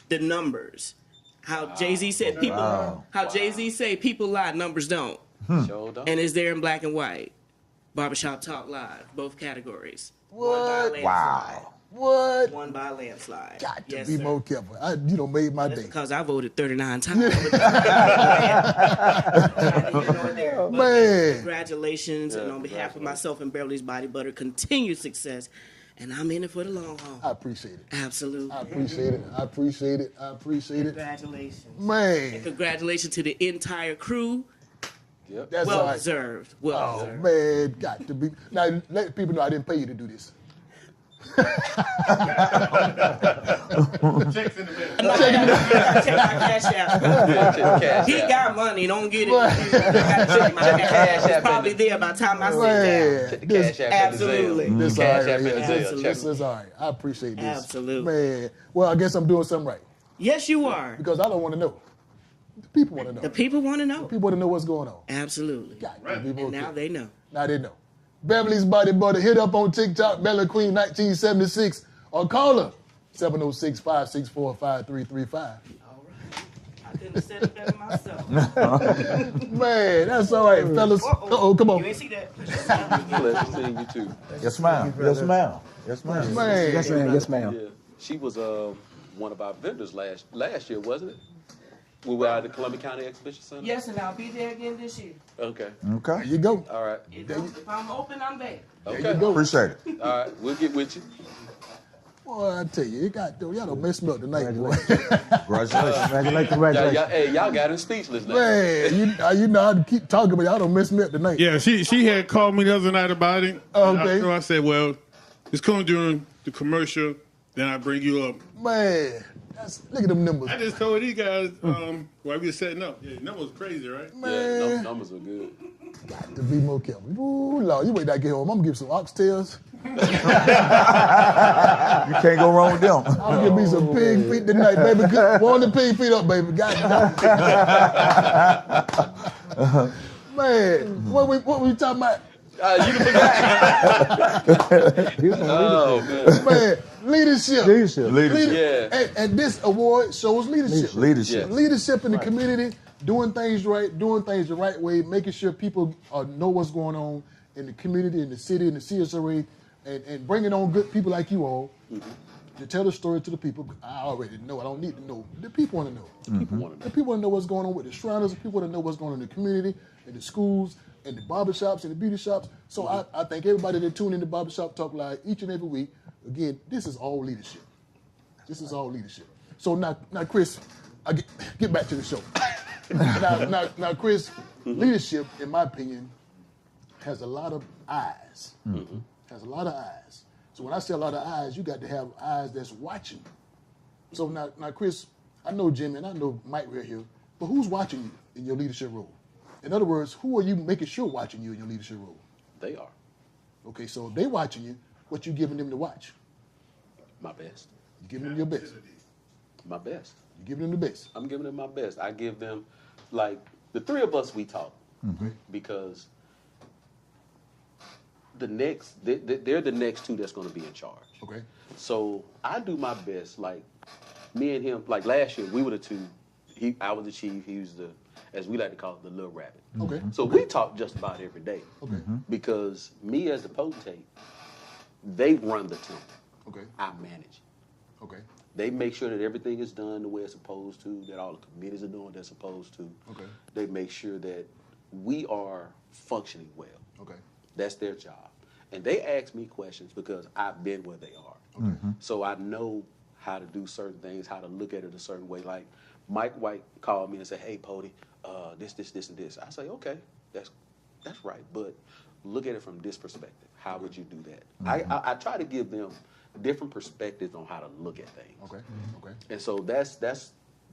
the numbers. How Jay-Z said Jay-Z say people lie, numbers don't. Sure don't. And it's there in black and white. Barbershop Talk Live, both categories. What? Wow. What? Won by a landslide. Got to be more careful. You done made my day. Because I voted 39 times. Man. Congratulations, and on behalf of myself and Beverly's Body Butter, continued success. And I'm in it for the long haul. I appreciate it. Absolutely. I appreciate it. I appreciate it. I appreciate it. Congratulations. Man. And congratulations to the entire crew. Yep. That's well all right. deserved. Well deserved. Man, got to be. Now, let people know I didn't pay you to do this. Checks in the mail. Check my cash app. He got money. Don't get it. I gotta check my cash app. It's probably there by the time I sit down. Check the cash app. Absolutely. This Cash all app right. in the Zelle. This is all right. I appreciate this. Absolutely. Man. Well, I guess I'm doing something right. Yes, you are. Because I don't want to know. The people want to know. The people want to know. The people want to know what's going on. Absolutely. And now they know. Now they know. Beverly's Body Butter. Hit up on TikTok, Bella Queen 1976, or call her 706-564-5335. All right. I couldn't have said it better myself. Man, that's all right, fellas. Uh-oh, come on. You ain't see that? Pleasure seeing you too. Yes, ma'am. Yes, ma'am. Yes, ma'am. Man. Yes, ma'am. Yes, ma'am. Yeah. She was one of our vendors last year, wasn't it? We were out at the Columbia County Exhibition Center. Yes, and I'll be there again this year. Okay. There you go. All right. If I'm open, I'm there. Okay. There you go. Appreciate it. All right. We'll get with you. Boy, I tell you, y'all don't mess me up tonight, boy. Congratulations. Hey, y'all got him speechless now. Man, you know I keep talking, but y'all don't mess me up tonight. Yeah, she had called me the other night about it. Okay. So I said, well, it's coming during the commercial, then I bring you up. Man, look at them numbers. I just told these guys while we were setting up. Yeah, numbers crazy, right? Yeah, numbers are good. Got to be more careful. Ooh, Lord, you wait till I get home. I'm gonna give some oxtails. You can't go wrong with them. I'll give me some pig feet tonight, baby. Warm the pig feet up, baby. God. Man, what we talking about? You forgot. Oh, man, leadership. Yeah. And this award shows leadership. Leadership. Leadership in the community, doing things right, doing things the right way, making sure people know what's going on in the community, in the city, in the CSRA, and bringing on good people like you all to tell the story to the people. I already know. I don't need to know. The people want to know. The people want to know what's going on with the Shriners. The people want to know what's going on in the community, in the schools, in the barbershops, in the beauty shops. So I thank everybody that tune in to Barbershop Talk Live each and every week. Again, this is all leadership. This is all leadership. So now Chris, I get back to the show. now, Chris, leadership, in my opinion, has a lot of eyes. Has a lot of eyes. So when I say a lot of eyes, you got to have eyes that's watching. So now, Chris, I know Jimmy and I know Mike right here, but who's watching you in your leadership role? In other words, who are you making sure watching you in your leadership role? They are. Okay, so if they watching you, what you giving them to watch? My best. You giving them your best. My best. You giving them the best. I'm giving them my best. I give them, like, the three of us, we talk. Because they're the next two that's going to be in charge. Okay. So I do my best. Like, me and him, like last year, we were the two. I was the chief. He was the, as we like to call it, the little rabbit. Okay. So we talk just about every day. Okay. Because me as the potentate, they run the temple. Okay. I manage. Okay. They make sure that everything is done the way it's supposed to, that all the committees are doing what they're supposed to. Okay. They make sure that we are functioning well. Okay. That's their job. And they ask me questions because I've been where they are. Okay. So I know how to do certain things, how to look at it a certain way. Like Mike White called me and said, "Hey, Pody, this, and this." I say, "Okay, that's right, but look at it from this perspective. How would you do that?" I try to give them different perspectives on how to look at things. Okay. Okay. And so that's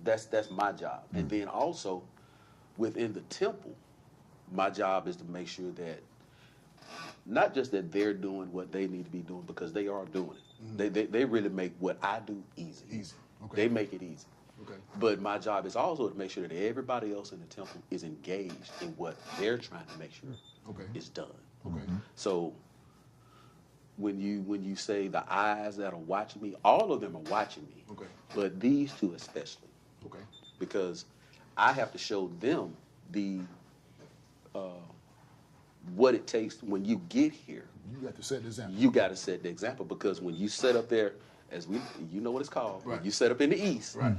That's my job. And then also within the temple, my job is to make sure that not just that they're doing what they need to be doing, because they are doing it. They really make what I do easy. Easy. Okay. They make it easy. Okay. But my job is also to make sure that everybody else in the temple is engaged in what they're trying to make sure is done. Okay. So when you say the eyes that are watching me, all of them are watching me. Okay. But these two especially. Okay. Because I have to show them the what it takes when you get here. You got to set the example. You got to set the example, because when you set up there, you know what it's called. Right. When you set up in the east, Right.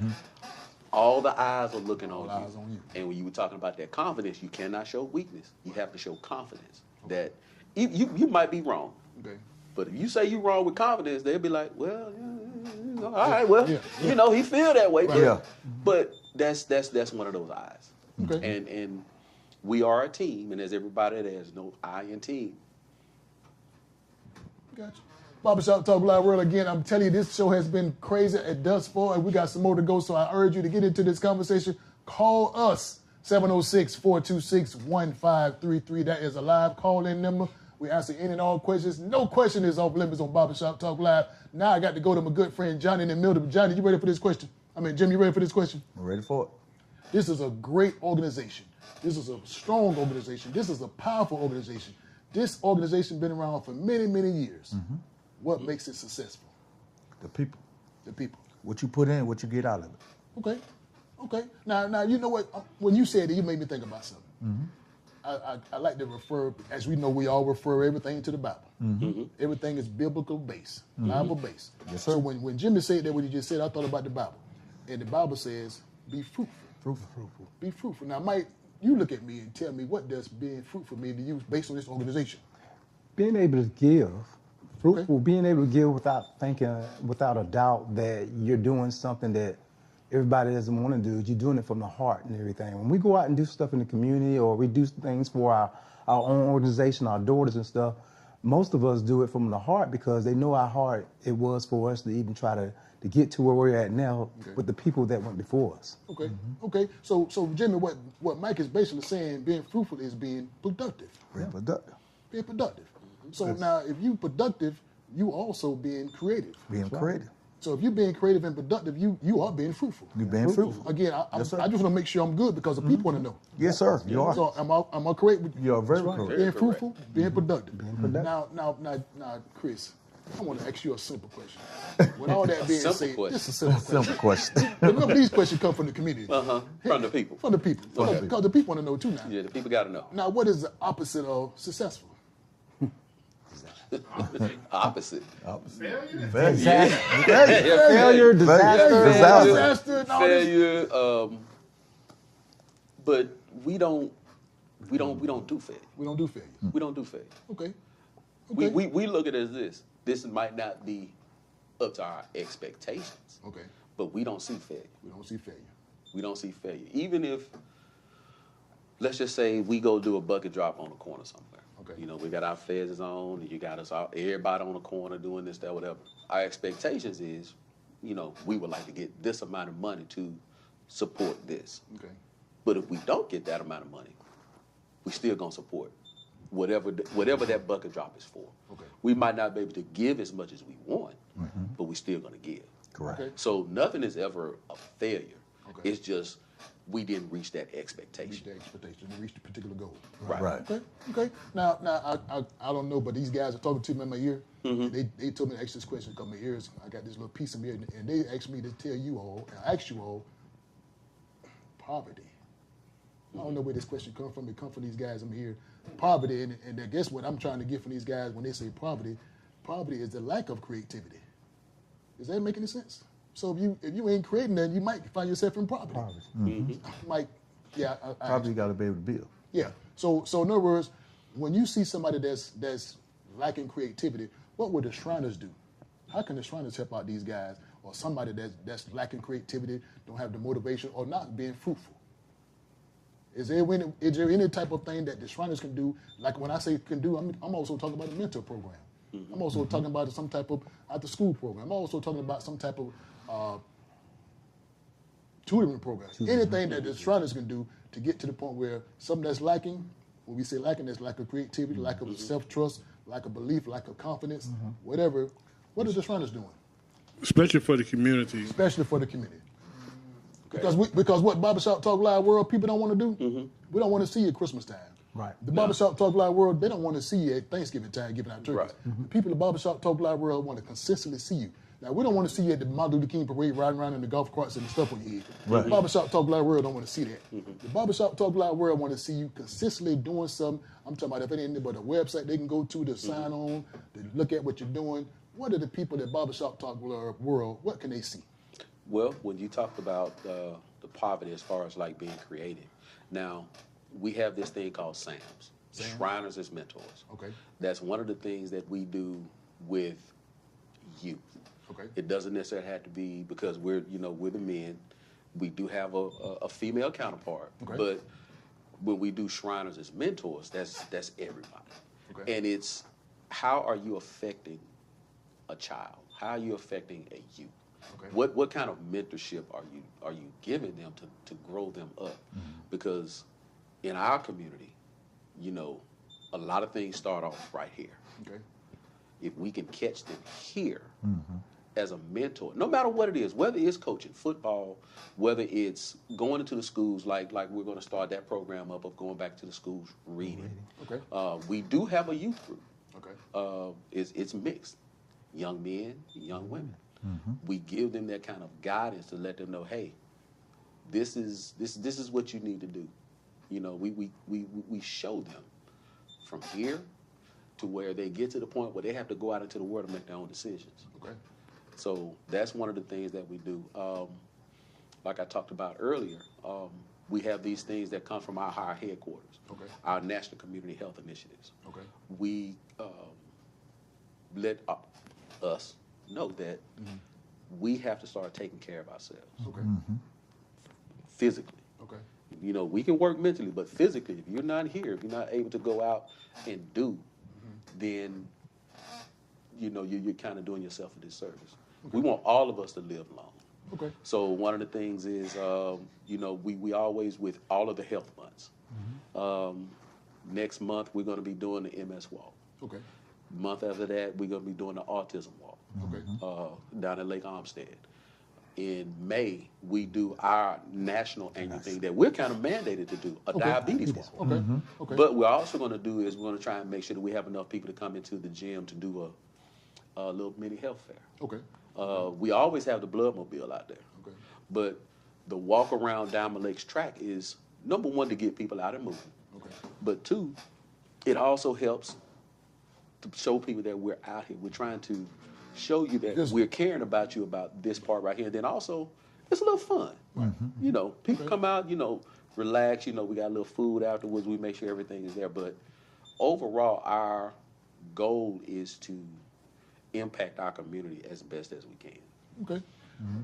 all the eyes are looking All on you. eyes on you. And when you were talking about that confidence, you cannot show weakness. You have to show confidence. That you might be wrong. Okay. But if you say you're wrong with confidence, they'll be like, well, all right, well, you know, he feel that way. Right. But that's one of those eyes. Okay. And we are a team, and as everybody, there's no I in team. Gotcha. Barbershop Talk Live World, again, I'm telling you, this show has been crazy at thus far, and we got some more to go, so I urge you to get into this conversation. Call us, 706-426-1533. That is a live call-in number. We answer any and all questions. No question is off limits on Barbershop Talk Live. Now I got to go to my good friend Johnny in the middle. Johnny, you ready for this question? Jim, you ready for this question? I'm ready for it. This is a great organization. This is a strong organization. This is a powerful organization. This organization been around for many, many years. What makes it successful? The people. The people. What you put in, what you get out of it. Okay. Okay. Now, you know what? When you said it, you made me think about something. I like to refer, as we know, we all refer everything to the Bible. Everything is biblical based, Bible based. Yes, sir. So when Jimmy said that, what he just said, I thought about the Bible. And the Bible says, be fruitful. Fruitful. Be fruitful. Now, Mike, you look at me and tell me, what does being fruitful mean to you based on this organization? Being able to give, fruitful, being able to give without thinking, without a doubt that you're doing something that everybody doesn't want to do. You're doing it from the heart and everything. When we go out and do stuff in the community, or we do things for our own organization, our daughters and stuff, most of us do it from the heart because they know how hard it was for us to even try to get to where we're at now with the people that went before us. Okay. Okay. So Jimmy, what Mike is basically saying, being fruitful is being productive. Being productive. Being productive. So now, if you productive, you also being creative. Being creative. So if you're being creative and productive, you are being fruitful. You're being fruitful. Again, I just want to make sure I'm good because the people want to know. Yes, sir. You are. So am I correct with You are very correct. being fruitful, being productive? Being productive. Now, Chris, I want to ask you a simple question. With all that being said, this is a simple question. Simple question. Remember, these questions come from the community. From the people. From the people. Because the people want to know too now. Yeah, the people got to know. Now, what is the opposite of successful? Opposite. Failure, Failure. disaster. Failure. But we don't do failure. We don't do failure. We don't do failure. Okay. We look at it as this. This might not be up to our expectations. Okay. But we don't see failure. We don't see failure. We don't see failure. Even if, let's just say we go do a bucket drop on the corner somewhere. Okay. You know, we got our feds on, and you got us all, everybody on the corner doing this, that, whatever. Our expectations is, you know, we would like to get this amount of money to support this. Okay. But if we don't get that amount of money, we still gonna support whatever that bucket drop is for. Okay. We might not be able to give as much as we want, but we still gonna give. Correct. Okay. So nothing is ever a failure. Okay. It's just we didn't reach that expectation. Reach the expectation. We reach the particular goal. Right. Okay. Now I don't know, but these guys are talking to me in my ear. They told me to ask this question because my ears, I got this little piece of me, and they asked me to tell you all, and ask you all, poverty. I don't know where this question come from. It come from these guys in my ear. Poverty, and I guess what I'm trying to get from these guys when they say poverty is the lack of creativity. Does that make any sense? So if you ain't creating that, you might find yourself in poverty. Mike, yeah. Probably got to be able to build. Yeah. So in other words, when you see somebody that's lacking creativity, what would the Shriners do? How can the Shriners help out these guys, or somebody that's lacking creativity, don't have the motivation, or not being fruitful? Is there any type of thing that the Shriners can do? Like when I say can do, I'm also talking about a mentor program. I'm also talking about some type of after-school program. I'm also talking about some type of Tutoring programs. Anything that the Shriners can do to get to the point where something that's lacking, when we say lacking, that's lack of creativity, lack of self-trust, lack of belief, lack of confidence, whatever. What are the Shriners doing? Especially for the community. Especially for the community. Because what Barbershop Talk Live World people don't want to do, we don't want to see you at Christmas time. Right. The Barbershop Talk Live World, they don't want to see you at Thanksgiving time giving out turkeys. Right. The people at Barbershop Talk Live World want to consistently see you. Now, we don't want to see you at the Martin Luther King parade riding around in the golf carts and the stuff on your head. Right. The Barbershop Talk Live World don't want to see that. The Barbershop Talk Live World want to see you consistently doing something. I'm talking about if it ain't but a website they can go to sign on, to look at what you're doing. What are the people at Barbershop Talk World, what can they see? Well, when you talked about the poverty as far as like being creative, now we have this thing called SAMs, Shriners as Mentors. Okay. That's one of the things that we do with youth. Okay. It doesn't necessarily have to be because we're the men. We do have a female counterpart, but when we do Shriners as Mentors, that's everybody. Okay. And it's how are you affecting a child? How are you affecting a youth? Okay. What kind of mentorship are you giving them to grow them up? Because in our community, a lot of things start off right here. Okay. If we can catch them here as a mentor, no matter what it is, whether it's coaching football, whether it's going into the schools, like we're going to start that program up of going back to the schools reading. Okay. We do have a youth group. Okay. It's mixed, young men, young women. We give them that kind of guidance to let them know, hey, this is what you need to do. We show them from here to where they get to the point where they have to go out into the world and make their own decisions. Okay. So that's one of the things that we do. Like I talked about earlier, we have these things that come from our higher headquarters, our National Community Health Initiatives. Okay. We let us know that we have to start taking care of ourselves. Okay. Physically. Okay. We can work mentally, but physically, if you're not here, if you're not able to go out and do, then you're kind of doing yourself a disservice. We want all of us to live long. Okay. So one of the things is, we always, with all of the health months, next month we're going to be doing the MS walk. Okay. Month after that, we're going to be doing the autism walk. Okay. Down at Lake Armstead. In May, we do our national annual thing that we're kind of mandated to do, a diabetes walk. Okay. Okay. But we're also going to do is we're going to try and make sure that we have enough people to come into the gym to do a little mini health fair. Okay. We always have the blood mobile out there. Okay. But the walk around Diamond Lakes track is, number one, to get people out and moving. Okay. But two, it also helps to show people that we're out here. We're trying to show you that we're caring about you about this part right here. And then also, it's a little fun. People come out, relax. We got a little food afterwards. We make sure everything is there. But overall, our goal is to impact our community as best as we can. Okay.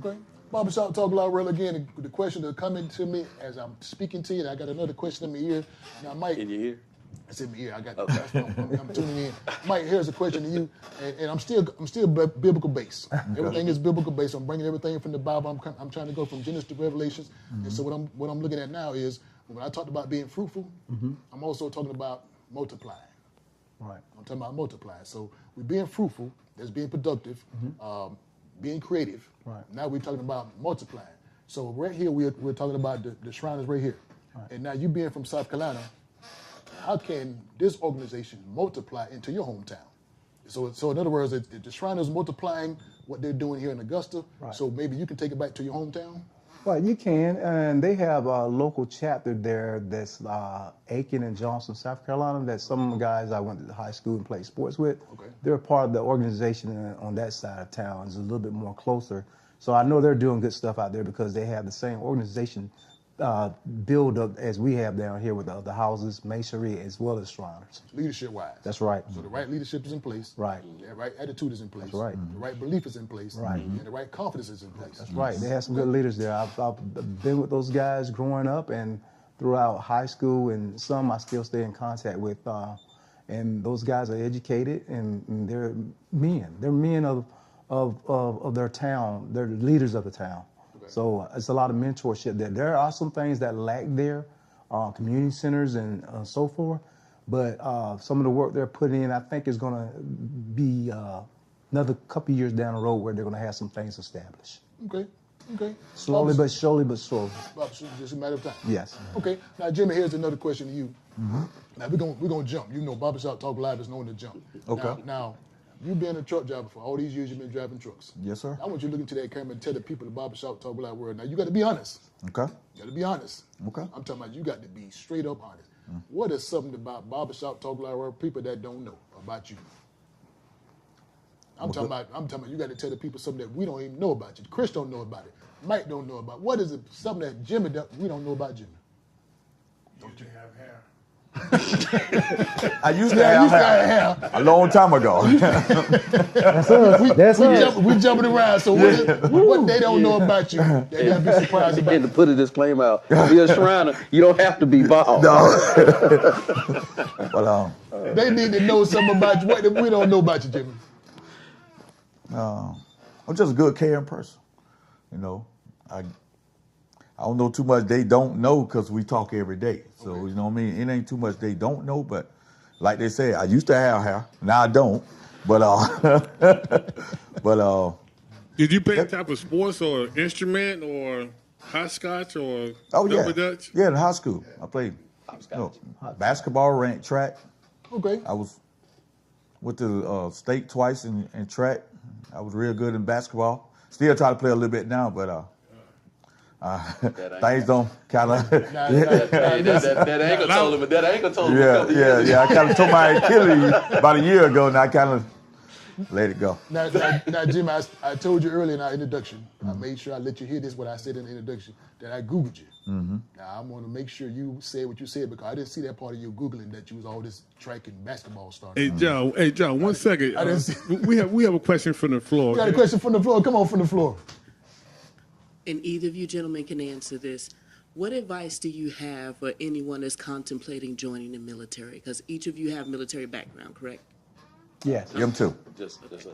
Okay. Barbershop Talk Live World again. The question that's coming to me as I'm speaking to you, and I got another question in my ear. Now, Mike. In your ear? It's in my ear. I got. I'm tuning in. Mike, here's a question to you, and I'm still biblical based. Everything is biblical based. I'm bringing everything from the Bible. I'm trying to go from Genesis to Revelations. And so what I'm looking at now is when I talked about being fruitful, I'm also talking about multiplying. Right. I'm talking about multiplying. So we're being fruitful. That's being productive. Being creative. Right. Now we're talking about multiplying. So right here we're talking about the Shriners right here. Right. And now you being from South Carolina, how can this organization multiply into your hometown? So in other words, the Shriners multiplying what they're doing here in Augusta. Right. So maybe you can take it back to your hometown. Well, you can, and they have a local chapter there that's Aiken and Johnson, South Carolina, that some guys I went to high school and played sports with. Okay. They're part of the organization on that side of town. It's a little bit more closer. So I know they're doing good stuff out there because they have the same organization build up as we have down here with the other houses, masonry, as well as Shriners. Leadership-wise. That's right. So the right leadership is in place. Right. The right attitude is in place. That's right. The right belief is in place. Right. And the right confidence is in place. That's right. They have some good leaders there. I've been with those guys growing up and throughout high school, and some I still stay in contact with. And those guys are educated, and they're men. They're men of their town. They're leaders of the town. Okay. So it's a lot of mentorship there. There are some things that lack there, community centers and so forth. But some of the work they're putting in, I think, is going to be another couple years down the road where they're going to have some things established. Okay. Slowly but surely, but slowly. Just a matter of time. Yes. Okay. Now, Jimmy, here's another question to you. Mm-hmm. Now, we're gonna jump. You know, Barbershop Talk Live is known to jump. Okay. Now, you've been a truck driver for all these years. You've been driving trucks. Yes, sir. I want you to look into that camera and tell the people the Barbershop Talk Live world. Now, you got to be honest. Okay. You got to be honest. Okay. I'm talking about you got to be straight up honest. What is something about Barbershop Talk Live world people that don't know about you? I'm talking about you got to tell the people something that we don't even know about you. Chris don't know about it. Mike don't know about it. What is it? Something that Jimmy we don't know about Jimmy. Don't you have hair? I used to have hair a long time ago. We jumping around. So what they don't know about you, they gotta be surprised about. And to put a disclaimer out, be a Shriner, you don't have to be bald. But they need to know something about you. What we don't know about you, Jimmy? I'm just a good, caring person. You know, I don't know too much they don't know because we talk every day. So, you know what I mean? It ain't too much they don't know, but like they say, I used to have hair. Now I don't. But, Did you play any type of sports or instrument or hopscotch or double dutch? Yeah, in high school. I played basketball, ran track. Okay. I was with the state twice in track. I was real good in basketball. Still try to play a little bit now, but things don't kind of. That ankle told him. That ankle told him. Yeah. I kind of tore my Achilles about a year ago, and I kind of let it go. Now, Jim, I told you earlier in our introduction. I made sure I let you hear this. What I said in the introduction that I Googled you. Mm-hmm. Now I want to make sure you said what you said because I didn't see that part of your Googling that you was all this track and basketball star. Hey John, 1 second. I didn't see. We have a question from the floor. We got a question from the floor. Come on from the floor. And either of you gentlemen can answer this. What advice do you have for anyone that's contemplating joining the military? Because each of you have military background, correct? Yes. Him too. Just us two.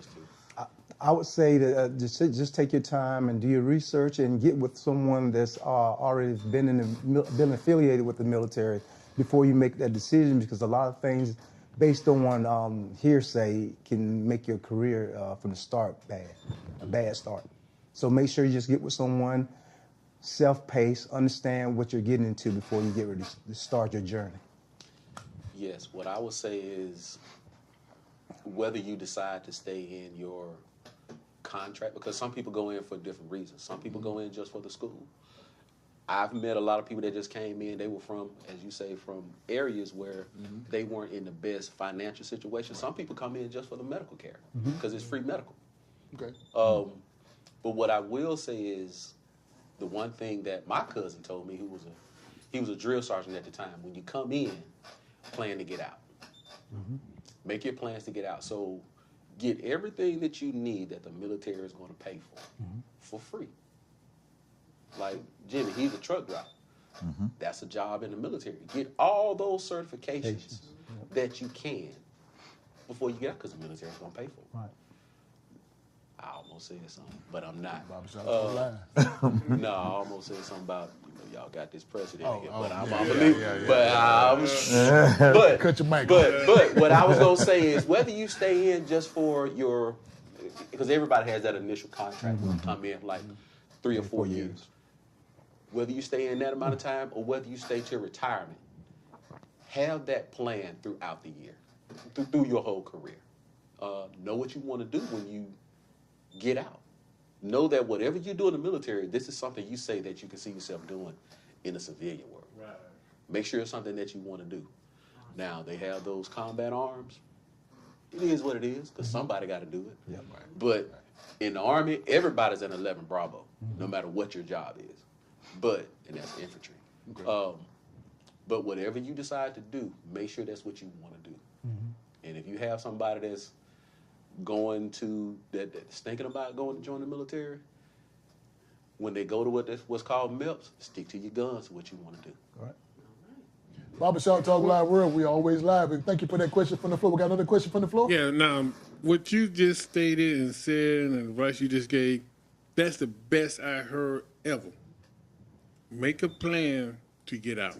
I would say that just take your time and do your research and get with someone that's already been affiliated with the military before you make that decision, because a lot of things based on hearsay can make your career from the start a bad start. So make sure you just get with someone, self-paced, understand what you're getting into before you get ready to start your journey. Yes, what I would say is whether you decide to stay in your contract, because some people go in for different reasons. Some people go in just for the school. I've met a lot of people that just came in. They were from, as you say, from areas where they weren't in the best financial situation. Some people come in just for the medical care because it's free medical. Okay. But what I will say is the one thing that my cousin told me, he was a drill sergeant at the time. When you come in, plan to get out. Make your plans to get out. So get everything that you need that the military is going to pay for free. Like Jimmy, he's a truck driver. That's a job in the military. Get all those certifications that you can before you get out, because the military is going to pay for it. Right. I almost said something, but I'm not. No, I almost said something about, y'all got this president here, but I'm but cut your mic. But what I was gonna say is whether you stay in just for your, because everybody has that initial contract when you come in, like 3 or 4 years. Whether you stay in that amount of time or whether you stay to retirement, have that plan throughout the year, through your whole career. Know what you want to do when you get out. Know that whatever you do in the military, this is something you say that you can see yourself doing in the civilian world. Right. Make sure it's something that you want to do. Now, they have those combat arms. It is what it is, because somebody got to do it. Yep. But in the Army, everybody's an 11 Bravo, no matter what your job is. And that's infantry. Okay. But whatever you decide to do, make sure that's what you want to do. And if you have somebody that's that's thinking about going to join the military, when they go to what's called MEPS, stick to your guns, what you want to do. All right. Barbershop Talk Live World, we always live. And thank you for that question from the floor. We got another question from the floor? Yeah, now, what you just stated and said and the advice you just gave, that's the best I heard ever. Make a plan to get out.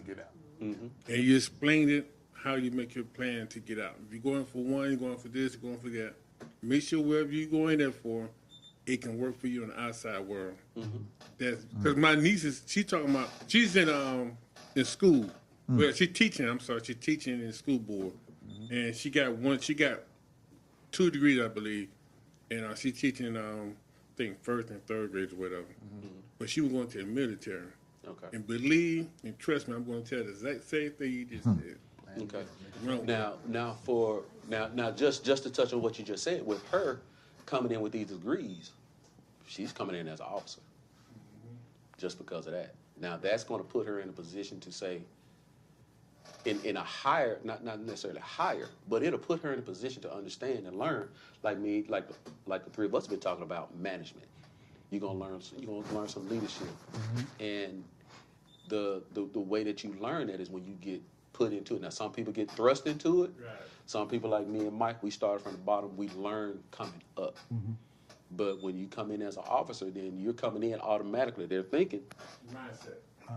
Mm-hmm. And you explain it how you make your plan to get out. If you're going for one, you're going for this, you're going for that. Make sure wherever you're going there for, it can work for you in the outside world. Mm-hmm. That's because my niece she's in school. Well, she's teaching in school board, and she got 2 degrees, I believe, and she's teaching I think 1st and 3rd grades or whatever. But she was going to the military. Okay. And believe and trust me, I'm going to tell the exact same thing you just said. Okay. Now, just to touch on what you just said, with her coming in with these degrees, she's coming in as an officer. Just because of that. Now, that's going to put her in a position to say, in a higher, not necessarily higher, but it'll put her in a position to understand and learn, like the 3 of us have been talking about management. You're gonna learn some leadership, and the way that you learn that is when you get put into it. Now, some people get thrust into it. Right. Some people like me and Mike, we started from the bottom. We learn coming up. But when you come in as an officer, then you're coming in automatically. They're thinking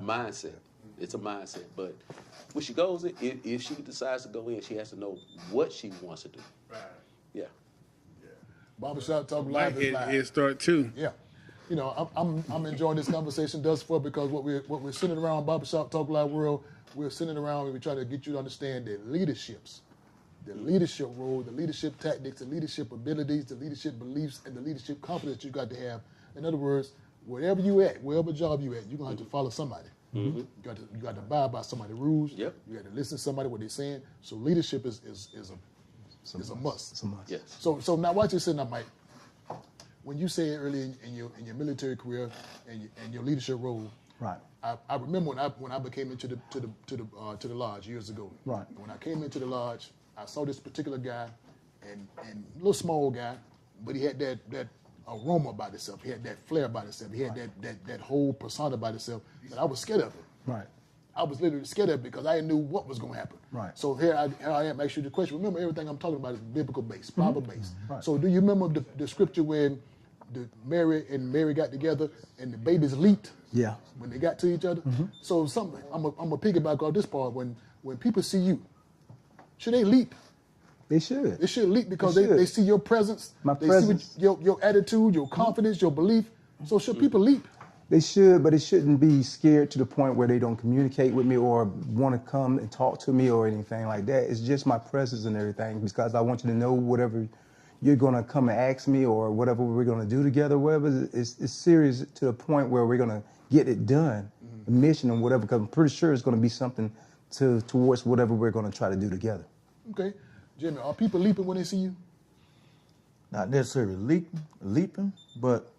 mindset. It's a mindset. But when she goes in, if she decides to go in, she has to know what she wants to do. Right. Yeah. Barbershop Talk Live is live. Head start too. Yeah. You know, I'm enjoying this conversation thus far because what we're sitting around Barbershop Talk Live world, we're sitting around and we're trying to get you to understand the leadership role, the leadership tactics, the leadership abilities, the leadership beliefs, and the leadership confidence you got to have. In other words, wherever you at, wherever job you at, you're gonna have to follow somebody. You got to abide by somebody's rules. Yep. You got to listen to somebody what they're saying. So leadership is a must. It's a must. Yes. So now watch this, now, Mike. When you say early in your military career and your leadership role, Right. I remember when I became into the lodge years ago. Right. When I came into the lodge, I saw this particular guy, and a little small guy, but he had that aroma about himself. He had that flair about himself. He had that whole persona about himself. But I was scared of him. Right. I was literally scared of it because I knew what was going to happen. Right. So here I am. Ask you the question. Remember, everything I'm talking about is biblical based, Bible based. Right. So do you remember the scripture where Mary got together and the babies leaped? Yeah. When they got to each other. So I'm a piggyback off this part. When people see you, should they leap? They should. They should leap because They should. they see your presence. My they presence. see your attitude, your confidence, your belief. So should people leap? They should, but it shouldn't be scared to the point where they don't communicate with me or want to come and talk to me or anything like that. It's just my presence and everything because I want you to know whatever you're going to come and ask me or whatever we're going to do together, whatever, it's serious to the point where we're going to get it done, the mission and whatever, because I'm pretty sure it's going to be something towards whatever we're going to try to do together. Okay. Jimmy, are people leaping when they see you? Not necessarily leaping, but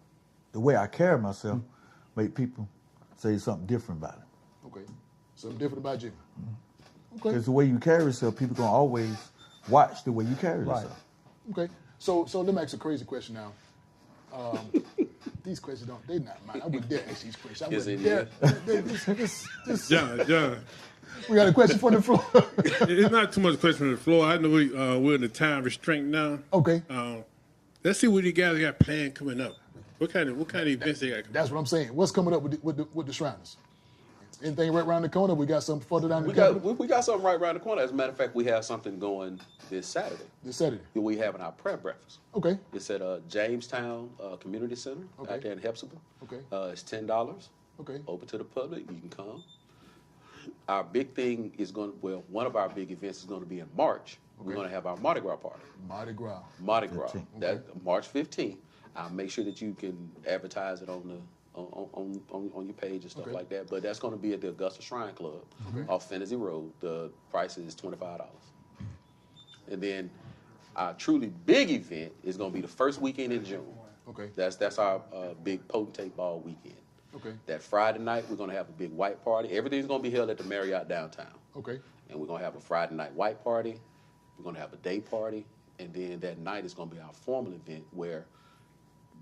the way I carry myself make people say something different about it. Okay. Something different about Jimmy. Okay. Because the way you carry yourself, people gonna always watch the way you carry yourself. Okay. So let me ask a crazy question now. These questions they're not mine. I wouldn't dare ask these questions. I wouldn't dare. John. We got a question from the floor. It's not too much question from the floor. I know we're in the time restraint now. Okay. Let's see what you guys got planned coming up. What kind of events they got coming up? That's what I'm saying. What's coming up with the Shriners? Anything right around the corner? We got something further down the corner? We got something right around the corner. As a matter of fact, we have something going this Saturday. This Saturday? We having our prayer breakfast. Okay. It's at Jamestown Community Center out there in Hepzibah. Okay. It's $10. Okay. Open to the public. You can come. Our big thing is one of our big events is going to be in March. Okay. We're going to have our Mardi Gras party. Mardi Gras. 15th. That March 15th. I'll make sure that you can advertise it on your page and stuff like that. But that's going to be at the Augusta Shrine Club off Fantasy Road. The price is $25. And then our truly big event is going to be the first weekend in June. Okay. That's our big potentate ball weekend. Okay. That Friday night, we're going to have a big white party. Everything's going to be held at the Marriott downtown. Okay. And we're going to have a Friday night white party. We're going to have a day party. And then that night is going to be our formal event where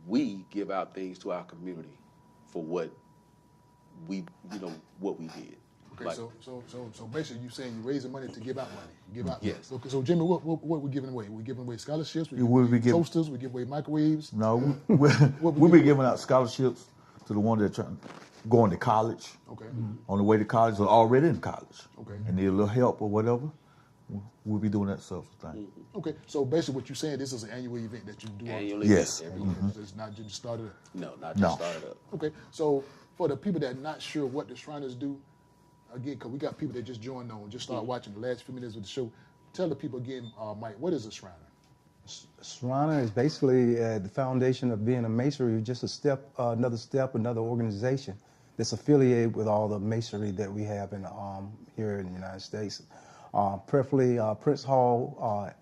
we give out things to our community for what we did. Okay, like, so basically you're saying you're raising money to give out money. Yes. Okay, so Jimmy, what we giving away? We're giving away scholarships, We'll be giving toasters, we give away microwaves. No, we'll be giving out scholarships to the ones that are going to college. Okay. On the way to college or already in college. Okay. And need a little help or whatever, we'll be doing that sort of thing. Okay, so basically what you're saying, this is an annual event that you do. Annual Yes. event every year. It's not just started up. No, not just started up. Okay, so for the people that are not sure what the Shriners do, again, because we got people that just joined on, just started watching the last few minutes of the show. Tell the people again, Mike, what is a Shriner? Shriner is basically the foundation of being a masonry, just a step, another organization that's affiliated with all the masonry that we have in here in the United States. Preferably Prince Hall,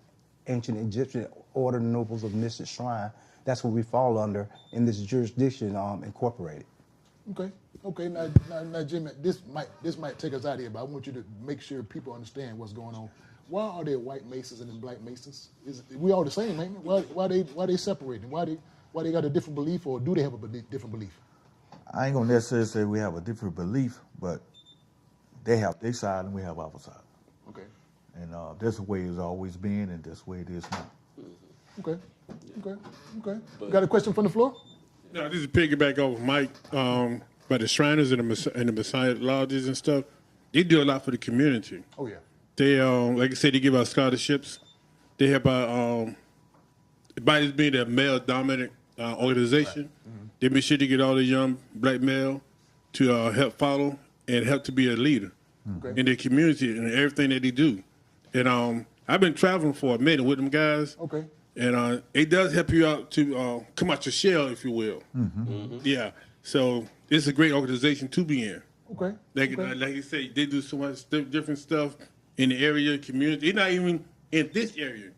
ancient Egyptian Order of Nobles of Mystic Shrine. That's what we fall under in this jurisdiction incorporated. Okay. Now, Jimmy, this might take us out of here, but I want you to make sure people understand what's going on. Why are there white masons and then black masons? We all the same, ain't it? Why they separating? Why they got a different belief, or do they have a different belief? I ain't gonna necessarily say we have a different belief, but they have their side and we have our side. Okay. And that's the way it's always been, and that's the way it is now. Okay. Got a question from the floor? No, this is piggyback off Mike. But the Shriners and the Messiah lodges and stuff, they do a lot for the community. Oh yeah. They like I said, they give out scholarships. They help out. By this being a male dominant organization, right. They make sure to get all the young black male to help follow and help to be a leader in their community and everything that they do. And I've been traveling for a minute with them guys. Okay. And it does help you out to come out your shell, if you will. Yeah. So it's a great organization to be in. Okay. Like you say, they do so much different stuff in the area, community. It's not even in this area.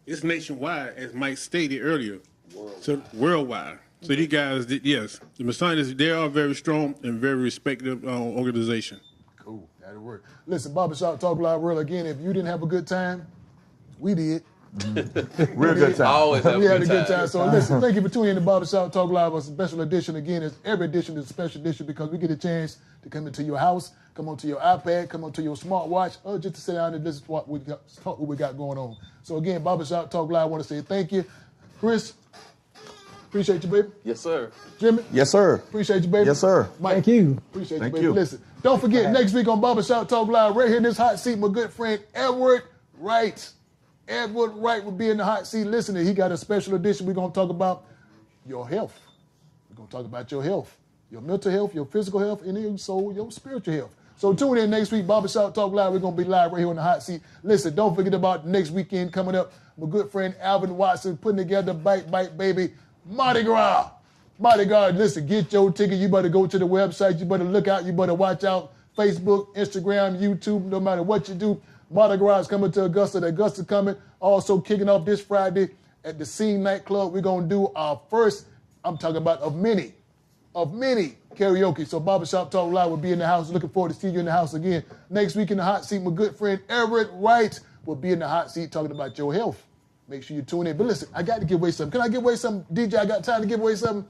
It's nationwide, as Mike stated earlier. Worldwide. So worldwide. So these guys, yes, the Messiahs, they are very strong and very respected organization. Cool. That'll work. Listen, Barbershop Talk Live World, again, if you didn't have a good time, we did. Real good time. Always have we had a a good time. So listen, thank you for tuning in to Barbershop Talk Live. A special edition. Again, it's every edition is a special edition because we get a chance to come into your house, come onto your iPad, come onto your smartwatch, or just to sit down and listen to what we got going on. So again, Barbershop Talk Live, I want to say thank you. Chris, appreciate you, baby. Yes, sir. Jimmy. Yes, sir. Appreciate you, baby. Yes, sir. Mike, Thank you. Appreciate Thank you, baby. you. Listen, don't forget, next week on Barbershop Talk Live, right here in this hot seat, my good friend Edward Wright. Edward Wright will be in the hot seat listening. He got a special edition. We're going to talk about your health. We're going to talk about your health, your mental health, your physical health, and also your spiritual health. So tune in next week, Barbershop Talk Live. We're going to be live right here on the hot seat. Listen, don't forget about next weekend coming up. My good friend Alvin Watson putting together Bite Baby Mardi Gras. Mardi Gras, listen, get your ticket. You better go to the website. You better look out. You better watch out. Facebook, Instagram, YouTube, no matter what you do. Mardi Gras is coming to Augusta. The Augusta coming. Also kicking off this Friday at the Scene Nightclub. We're going to do our first, I'm talking about of many karaoke. So Barbershop Talk Live will be in the house. Looking forward to seeing you in the house again. Next week in the hot seat, my good friend Everett Wright will be in the hot seat talking about your health. Make sure you tune in. But listen, I got to give away something. Can I give away something? DJ, I got time to give away something?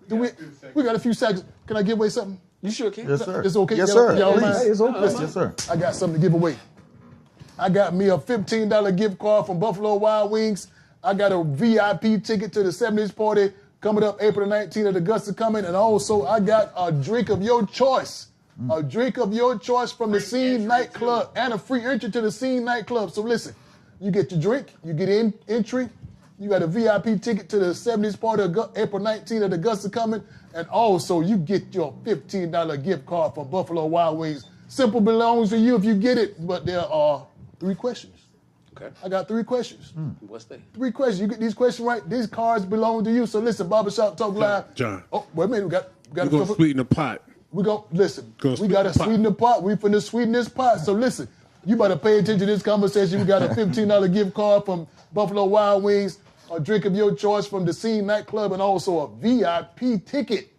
We got a few seconds. Can I give away something? You sure can. Yes, sir. It's okay? Yes, sir. Y'all Please. mind? It's okay. Yes, sir. I got something to give away. I got me a $15 gift card from Buffalo Wild Wings. I got a VIP ticket to the 70s party coming up April 19th at Augusta coming. And also I got a drink of your choice. A drink of your choice from the Scene Nightclub and a free entry to the Scene Nightclub. So listen, you get your drink, you get entry, you got a VIP ticket to the 70s party April 19th at Augusta coming. And also you get your $15 gift card from Buffalo Wild Wings. Simple belongs to you if you get it, but there are 3 questions. Okay. I got 3 questions. What's that? 3 questions. You get these questions right, these cards belong to you. So listen, Barbershop Talk Live. John. Oh, wait a minute. We got We're going to sweeten the pot. We go listen. Gonna We got to sweeten the sweeten the pot. pot. We finna sweeten this pot. So listen, you better pay attention to this conversation. We got a $15 gift card from Buffalo Wild Wings, a drink of your choice from the Scene Nightclub, and also a VIP ticket.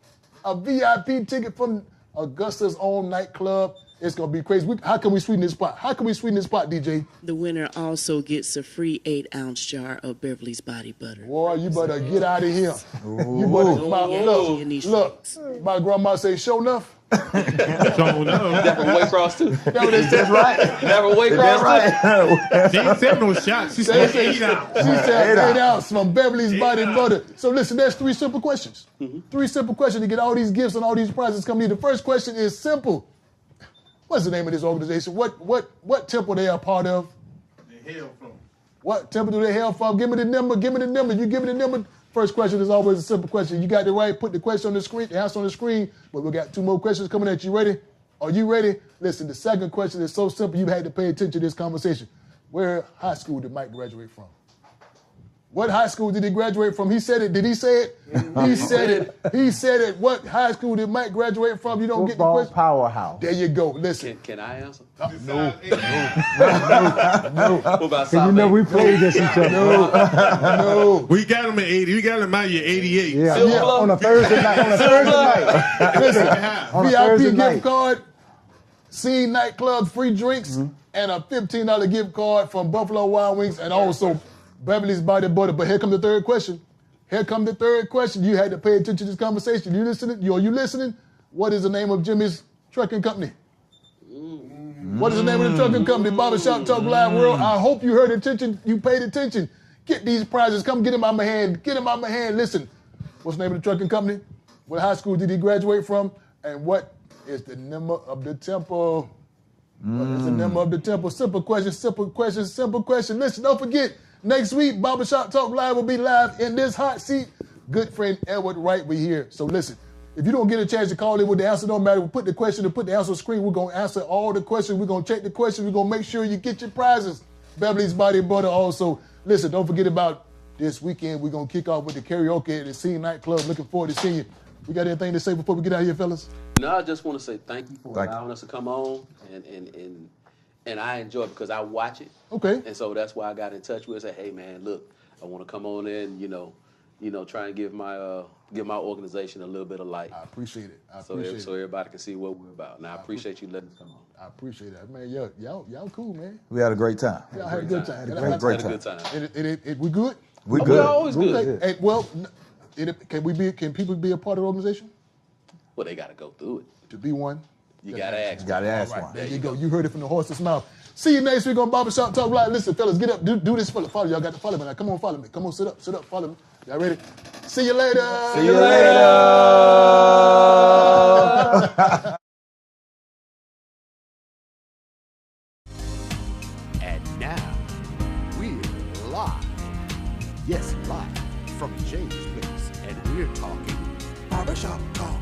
A VIP ticket from Augusta's own nightclub It's gonna be crazy. How can we sweeten this pot? How can we sweeten this pot, DJ? The winner also gets a free 8-ounce jar of Beverly's Body Butter. Boy, you better get out of here. You better, look. My grandma say, "Show enough." Show enough. That from Waycross too. That's right. That from Waycross She ain't said no shots. She said 8 ounces. She said 8 ounces from Beverly's Body Butter. So listen, there's 3 simple questions. 3 simple questions to get all these gifts and all these prizes coming in. The first question is simple. What's the name of this organization? What temple they are part of? They hail from. What temple do they hail from? Give me the number. You give me the number. First question is always a simple question. You got it right. Put the question on the screen, the answer on the screen. But we got 2 more questions coming at you. Ready? Are you ready? Listen, the second question is so simple you had to pay attention to this conversation. Where high school did Mike graduate from? What high school did he graduate from? He said it. Did he say it? He said it. He said it. What high school did Mike graduate from? You don't get the question. Powerhouse. There you go. Listen. Can I answer? No. What about You know we played against each other. No. We got him at 80. We got him out here 88. Yeah. Silver On a Thursday night. Listen. On a VIP Thursday gift night. card, Scene Nightclub, free drinks, and a $15 gift card from Buffalo Wild Wings, and also Beverly's Body Butter. But here comes the third question. You had to pay attention to this conversation. You listening? Are you listening? What is the name of Jimmy's trucking company? What is the name of the trucking company? Barbershop Talk Live World. I hope you heard attention. You paid attention. Get these prizes. Come get them out my hand. Get them out my hand. Listen. What's the name of the trucking company? What high school did he graduate from? And what is the number of the temple? What is the number of the temple? Simple question. Listen, don't forget, next week, Barbershop Talk Live will be live in this hot seat. Good friend Edward Wright, we here. So listen, if you don't get a chance to call in with the answer, don't matter. We'll put the question and put the answer on the screen. We're going to answer all the questions. We're going to check the questions. We're going to make sure you get your prizes. Beverly's Body Butter also. Listen, don't forget about this weekend. We're going to kick off with the karaoke at the Scene Nightclub. Looking forward to seeing you. We got anything to say before we get out of here, fellas? No, I just want to say thank you for allowing us to come on, and I enjoy it because I watch it. Okay. And so that's why I got in touch with it. Say, hey man, look, I want to come on in, try and give my organization a little bit of light. I appreciate it. So everybody can see what we're about. And I appreciate you letting us come on. I appreciate that, man. Y'all cool, man. We had a great time. Y'all had a good time. Great time. We good? We good. We're always good. Okay. Well, can people be a part of the organization? Well, they got to go through it. To be one? You got to ask. You got to ask All right, one. there you go. You heard it from the horse's mouth. See you next week on Barbershop Talk Live. Listen, fellas, get up. Do this for the follow. Y'all got to follow me now. Come on, follow me. Come on, sit up, follow me. Y'all ready? See you later. See you later. And now, we're live. Yes, live from James Place. And we're talking Barbershop Talk.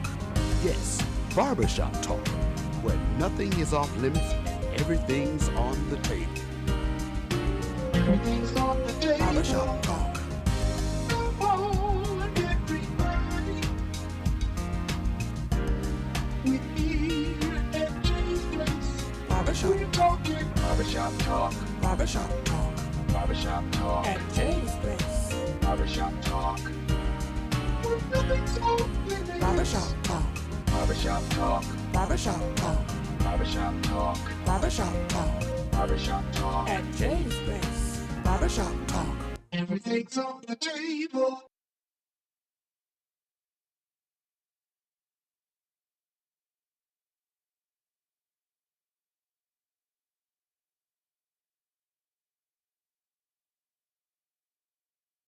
Yes, Barbershop Talk, where nothing is off limits and everything's on the table. Everything's on the table. Barbershop Talk. Barbershop Talk. Barbershop Talk. Barbershop Talk. Barbershop Talk. At James Place. Barbershop Talk. Barbershop Talk. Barbershop Talk. Barbershop Talk. Barbershop Talk. Barbershop Talk. Barbershop Talk. At James Place. Barbershop Talk. Everything's on the table.